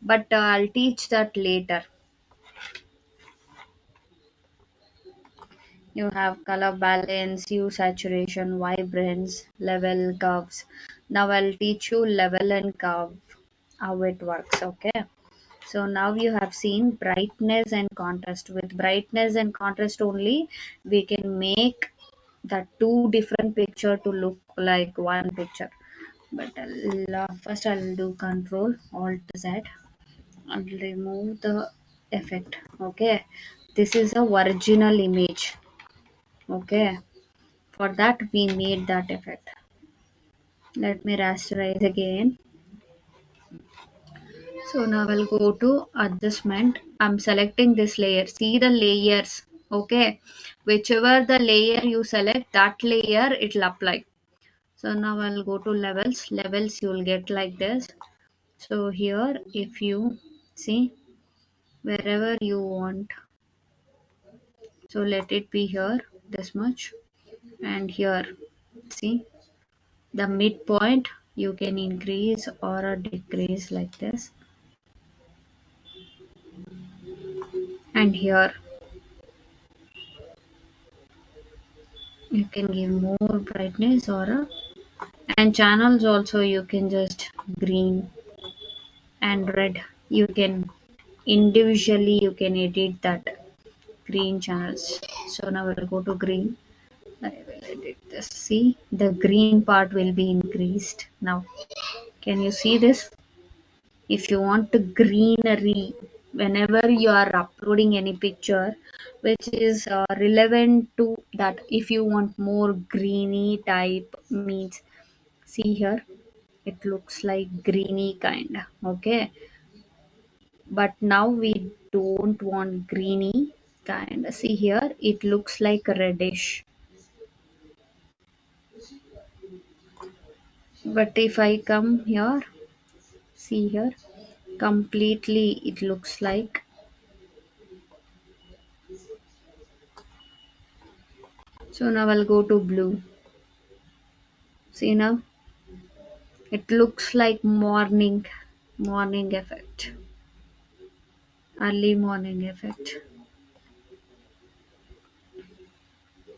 but I'll teach that later. You have color balance, hue, saturation, vibrance, level, curves. Now I'll teach you level and curve, how it works. Okay. So now you have seen brightness and contrast. With brightness and contrast only, we can make the two different picture to look like one picture. But first I'll do Control Alt Z and remove the effect. Okay, this is a original image. Okay, for that we made that effect. Let me rasterize again. So now I'll go to adjustment. I'm selecting this layer. See the layers. Okay, whichever the layer you select, that layer it'll apply. So now I'll go to levels. Levels you'll get like this. So here, if you see wherever you want, so let it be here this much, and here, see the midpoint you can increase or a decrease like this, and here you can give more brightness or a, and channels also you can just green and red. You can individually you can edit that green channels. So now we'll go to green. I will edit this. See, the green part will be increased now. Can you see this? If you want the greenery, whenever you are uploading any picture which is relevant to that, if you want more greeny type means, see here, it looks like greeny kind. Okay, but now we don't want greeny kind. See here, it looks like reddish. But if I come here, see here, completely it looks like. So now I'll go to blue. See now, it looks like morning effect, early morning effect.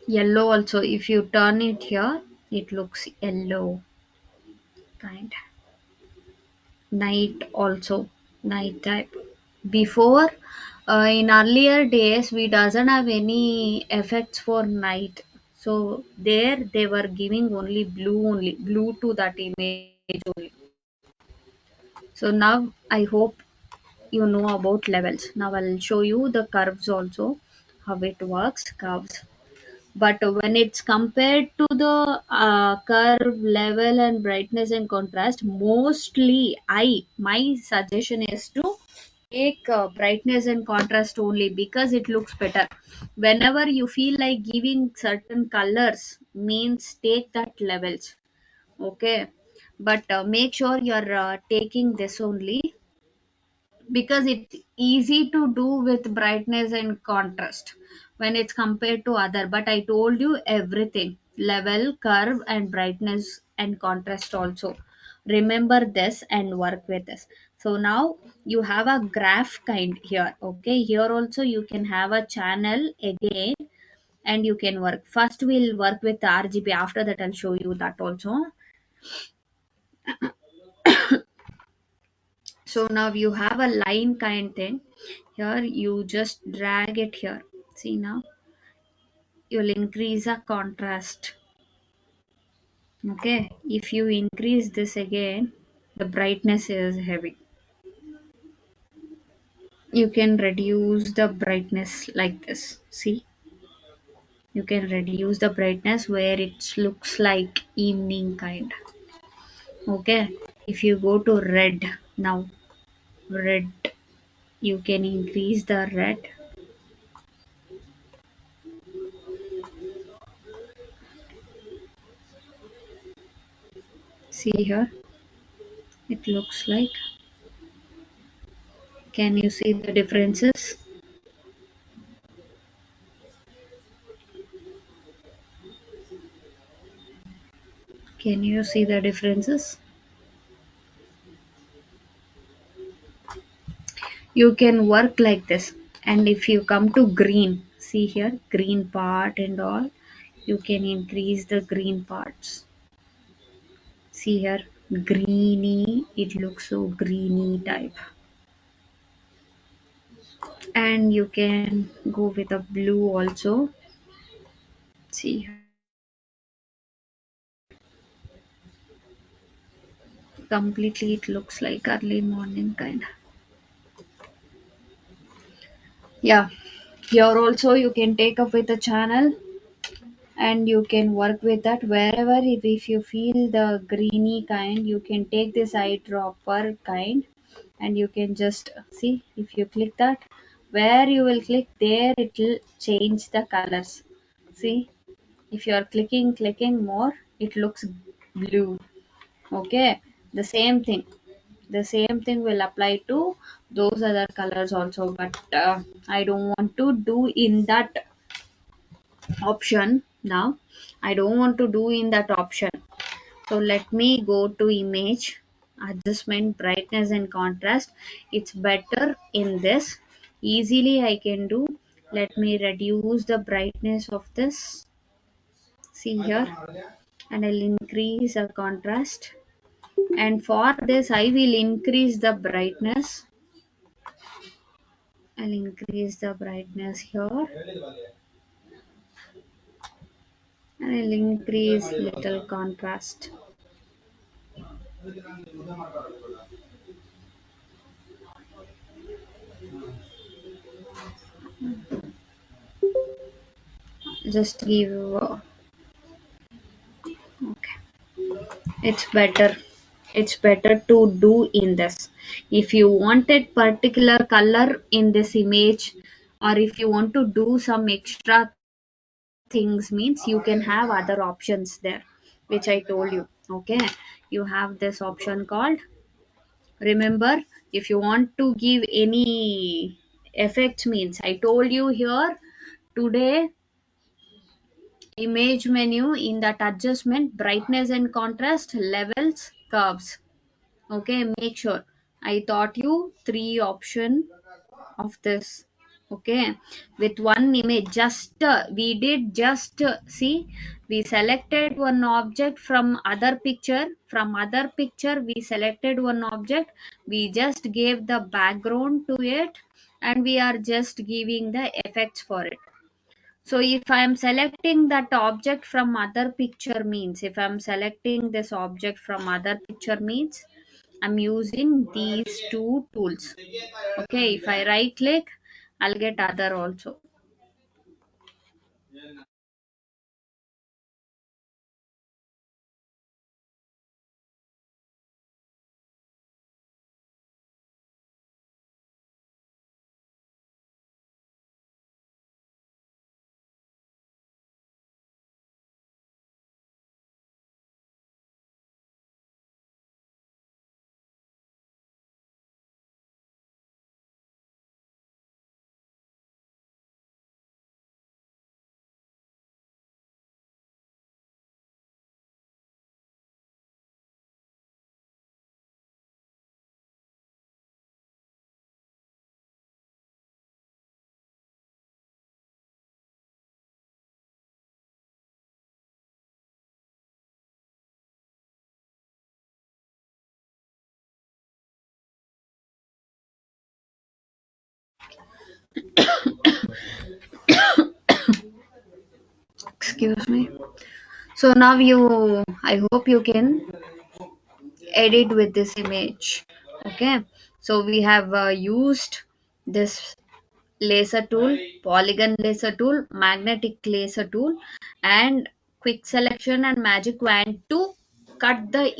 Yellow also, if you turn it here, it looks yellow kind. Night also, night type. Before, in earlier days, we doesn't have any effects for night. So there they were giving only blue to that image only. So now I hope you know about levels. Now I'll show you the curves also, how it works. Curves. But when it's compared to the curve, level, and brightness and contrast, mostly my suggestion is to take brightness and contrast only, because it looks better. Whenever you feel like giving certain colors means, take that levels. Okay, but make sure you're taking this only, because it's easy to do with brightness and contrast when it's compared to other. But I told you everything: level, curve, and brightness and contrast also. Remember this and work with this. So now you have a graph kind here. Okay, here also you can have a channel again, and you can work. First we'll work with RGB, after that I'll show you that also. So now you have a line kind thing. Here you just drag it here. See, now you'll increase a contrast. Okay, if you increase this again, the brightness is heavy. You can reduce the brightness like this. See, you can reduce the brightness where it looks like evening kind. Okay, if you go to red now, red, you can increase the red. See here, it looks like. Can you see the differences? Can you see the differences? You can work like this. And if you come to green, see here, green part and all, you can increase the green parts. See here, greeny, it looks so greeny type. And you can go with a blue also. See here, completely it looks like early morning kind. Yeah, here also you can take up with the channel, and you can work with that wherever. If you feel the greeny kind, you can take this eyedropper kind, and you can just see, if you click that, where you will click there, it will change the colors. See, if you are clicking more, it looks blue. Okay, the same thing, the same thing will apply to those other colors also. But I don't want to do in that option now. I don't want to do in that option. So let me go to image, adjustment, brightness and contrast. It's better in this. Easily I can do. Let me reduce the brightness of this. See here, and I'll increase the contrast. And for this I will increase the brightness. I'll increase the brightness here, and I'll increase little contrast. Just give okay. It's better to do in this. If you wanted particular color in this image, or if you want to do some extra things, means you can have other options there, which I told you. Okay, you have this option called, remember, if you want to give any effect, means I told you here today, image menu, in that adjustment, brightness and contrast, levels, curves. Okay, make sure I taught you three option of this. Okay, with one image, just we did just see, we selected one object from other picture. From other picture we selected one object, we just gave the background to it, and we are just giving the effects for it. So if I am selecting that object from other picture, means if I am selecting this object from other picture, means I'm using these two tools. Okay, if I right click, I'll get other also. Excuse me. So now I hope you can edit with this image. Okay, so we have used this laser tool, polygon laser tool, magnetic laser tool, and quick selection and magic wand to cut the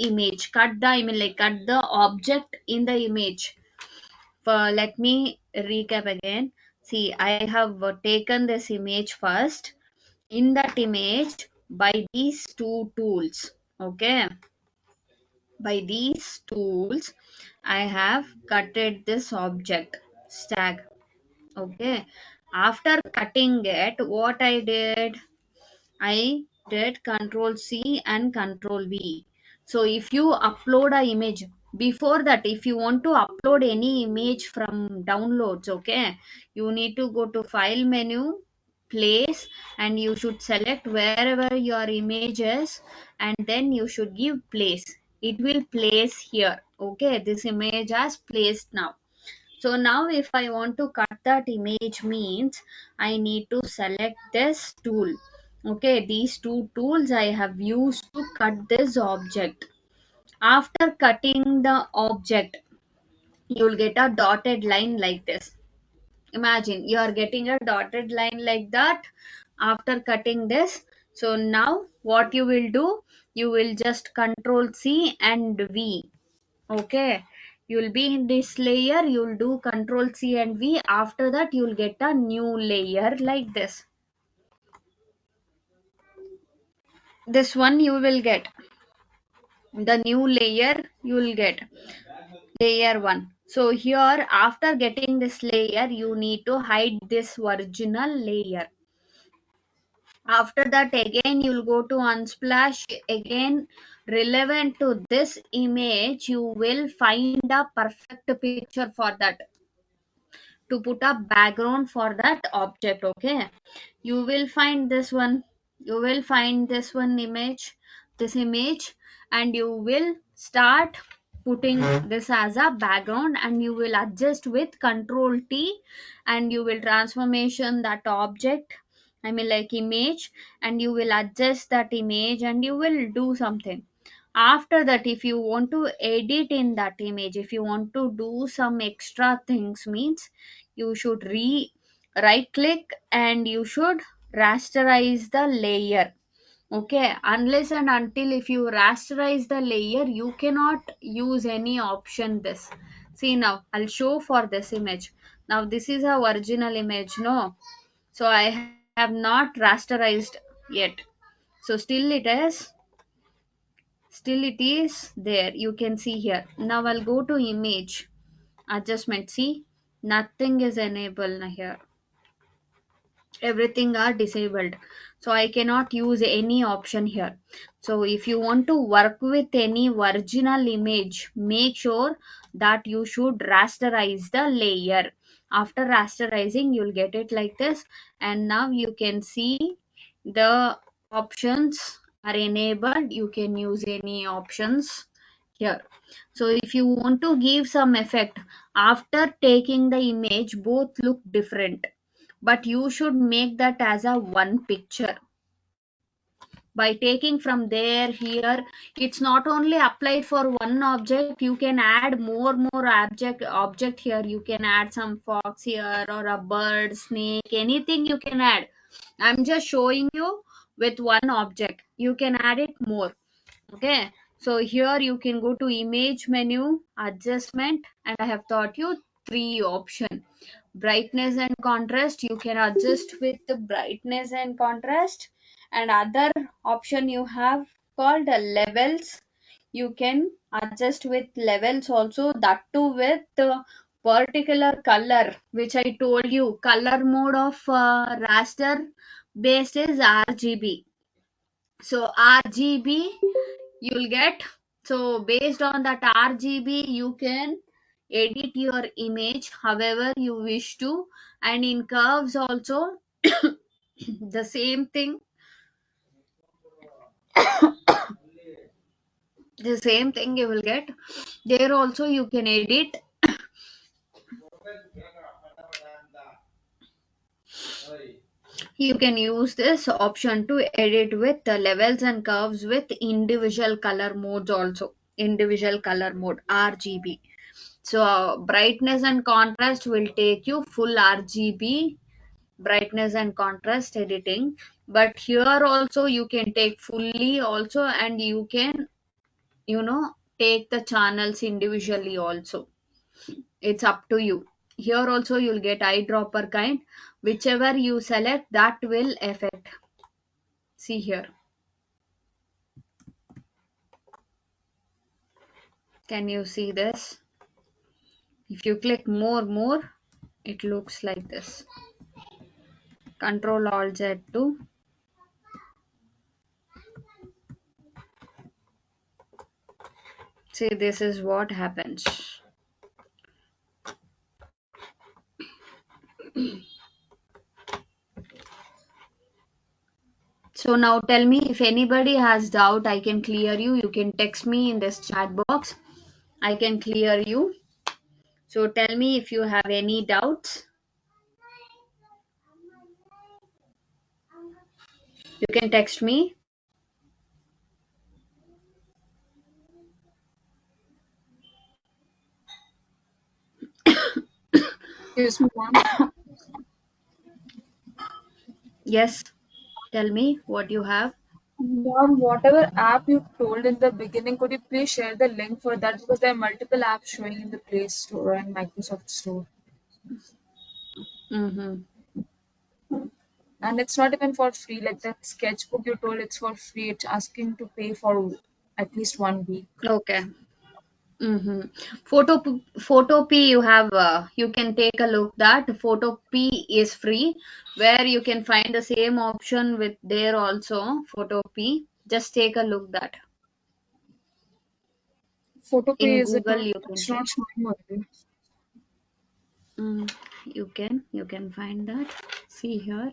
object in the image. Let me recap again. See, I have taken this image first. In that image, by these two tools, okay, by these tools, I have cutted this object stag. Okay. After cutting it, what I did Control C and Control V. So if you upload a image, before that, if you want to upload any image from downloads, okay, you need to go to File menu, Place, and you should select wherever your image is, and then you should give Place. It will place here. Okay, this image has placed now. So now if I want to cut that image means I need to select this tool. Okay, these two tools I have used to cut this object. After cutting the object, you'll get a dotted line like this. Imagine you are getting a dotted line like that after cutting this. So now what you will do, you will just Control C and V. Okay, you'll be in this layer, you'll do Control C and V. After that, you'll get a new layer like this. This one you will get. The new layer you will get. Layer 1. So here, after getting this layer, you need to hide this original layer. After that, again, you'll go to Unsplash. Again, relevant to this image, you will find a perfect picture for that, to put a background for that object. Okay, you will find this one, you will find this one image, this image, and you will start putting this as a background, and you will adjust with Control T, and you will transformation that object, I mean like image, and you will adjust that image, and you will do something. After that, if you want to edit in that image, if you want to do some extra things means, you should right click and you should rasterize the layer. Okay, unless and until if you rasterize the layer, you cannot use any option this. See, now I'll show for this image. Now this is a original image, no? So I have not rasterized yet. So still it is there, you can see here. Now I'll go to image adjustment. See, nothing is enabled here, everything are disabled, so I cannot use any option here. So if you want to work with any original image, make sure that you should rasterize the layer. After rasterizing, you'll get it like this, and now you can see the options are enabled. You can use any options here. So if you want to give some effect after taking the image, both look different, but you should make that as a one picture. By taking from there here, it's not only applied for one object, you can add more object here. You can add some fox here, or a bird, snake, anything you can add. I'm just showing you with one object, you can add it more. Okay, so here you can go to image menu, adjustment, and I have taught you three option. Brightness and contrast, you can adjust with the brightness and contrast, and other option you have called levels. You can adjust with levels also, that too with the particular color, which I told you. Color mode of raster based is RGB. So RGB you'll get. So based on that RGB, you can edit your image however you wish to, and in curves also the same thing, the same thing you will get. There also you can edit. You can use this option to edit with the levels and curves with individual color modes also. Individual color mode RGB. So brightness and contrast will take you full RGB brightness and contrast editing. But here also you can take fully also, and you can, take the channels individually also. It's up to you. Here also you'll get eyedropper kind. Whichever you select, that will affect. See here. Can you see this? If you click more, it looks like this. Control Alt Z to see, this is what happens. So now tell me, if anybody has doubt, I can clear you. You can text me in this chat box. I can clear you. So tell me if you have any doubts. You can text me. Excuse me, ma'am. Yes, tell me what you have. Ma'am, whatever app you told in the beginning, could you please share the link for that? Because there are multiple apps showing in the Play Store and Microsoft Store. Mm-hmm. And it's not even for free. Like that sketchbook you told, it's for free. It's asking to pay for at least 1 week. Okay. Mm-hmm. Photo P you have, you can take a look. That Photo P is free, where you can find the same option with there also. Photo P. Just take a look that. Photopay In is it Google not? you can It's check. not showing only. You can find that. See here.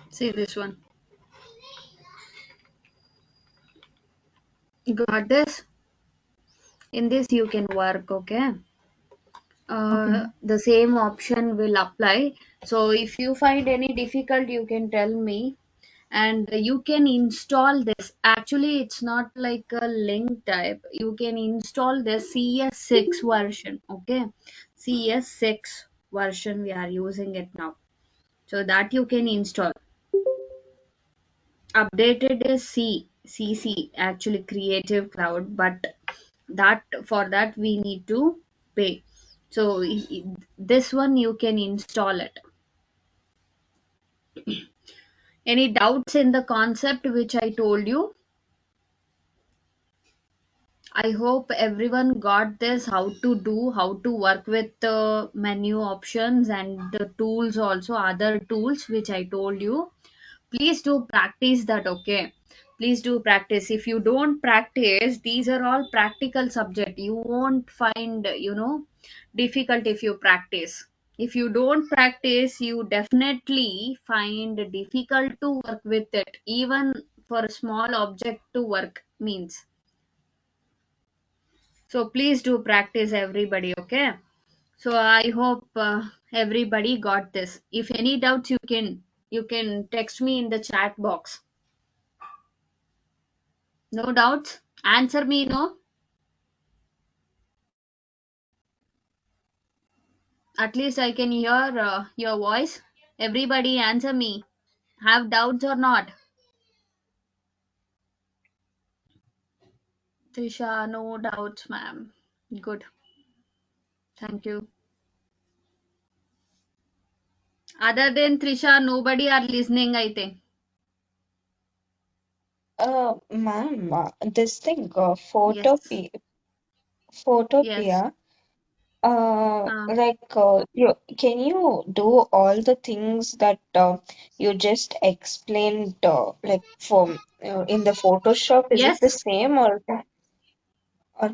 See this one. Got this? In this you can work, okay? Okay. The same option will apply. So if you find any difficult, you can tell me, and you can install this. Actually, it's not like a link type. You can install the CS6 version, okay? CS6 version we are using it now. So that you can install. Updated is CC, actually Creative Cloud, but that for that we need to pay. So this one you can install it. Any doubts in the concept which I told you? I hope everyone got this, how to do, how to work with the menu options and the tools also, other tools which I told you. Please do practice that, okay? Please do practice. If you don't practice, these are all practical subject, you won't find, difficult if you practice. If you don't practice, you definitely find difficult to work with it, even for a small object to work means. So please do practice, everybody, okay? So I hope everybody got this. If any doubts, you can text me in the chat box. No doubts? Answer me, no? At least I can hear your voice. Everybody answer me. Have doubts or not? Trisha, no doubts, ma'am. Good. Thank you. Other than Trisha, nobody are listening, I think. Ma'am, this thing, Yes. Yes. Photopia, Uh, can you do all the things that you just explained, like from in the Photoshop? Is it the yes. same or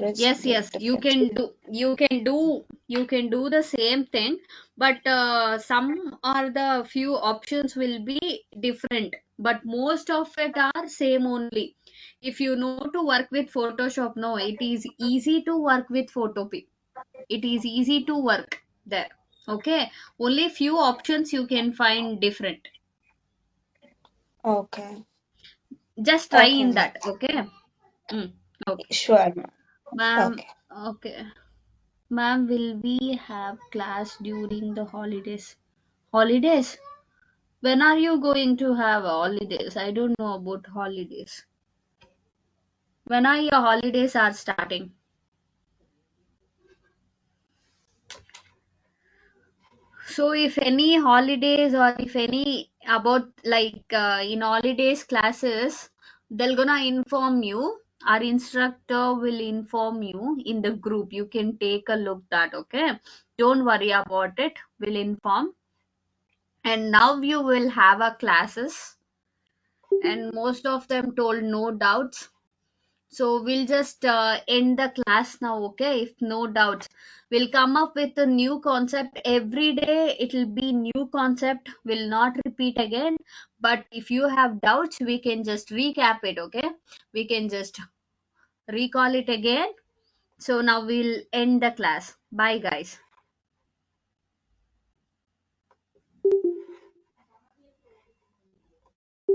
is Yes, there yes, you difference? can do, you can do the same thing, but some or the few options will be different, but most of it are same only. If you know to work with Photoshop, no, it is easy to work with Photopea. It is easy to work there. Okay, only few options you can find different. Okay. Just try Okay, in ma'am. that. Okay. Mm, okay. Sure, ma'am. Ma'am, Okay. okay. Ma'am, will we have class during the holidays? Holidays? When are you going to have holidays? I don't know about holidays. When are your holidays are starting? So if any holidays or if any about like in holidays classes, they're gonna inform you. Our instructor will inform you in the group. You can take a look that, okay? Don't worry about it. We'll inform. And now you will have a classes, and most of them told no doubts. So we'll just end the class now, okay? If no doubts, we'll come up with a new concept every day. It'll be new concept, will not repeat again. But if you have doubts, we can just recap it, okay? We can just recall it again. So now we'll end the class. Bye, guys.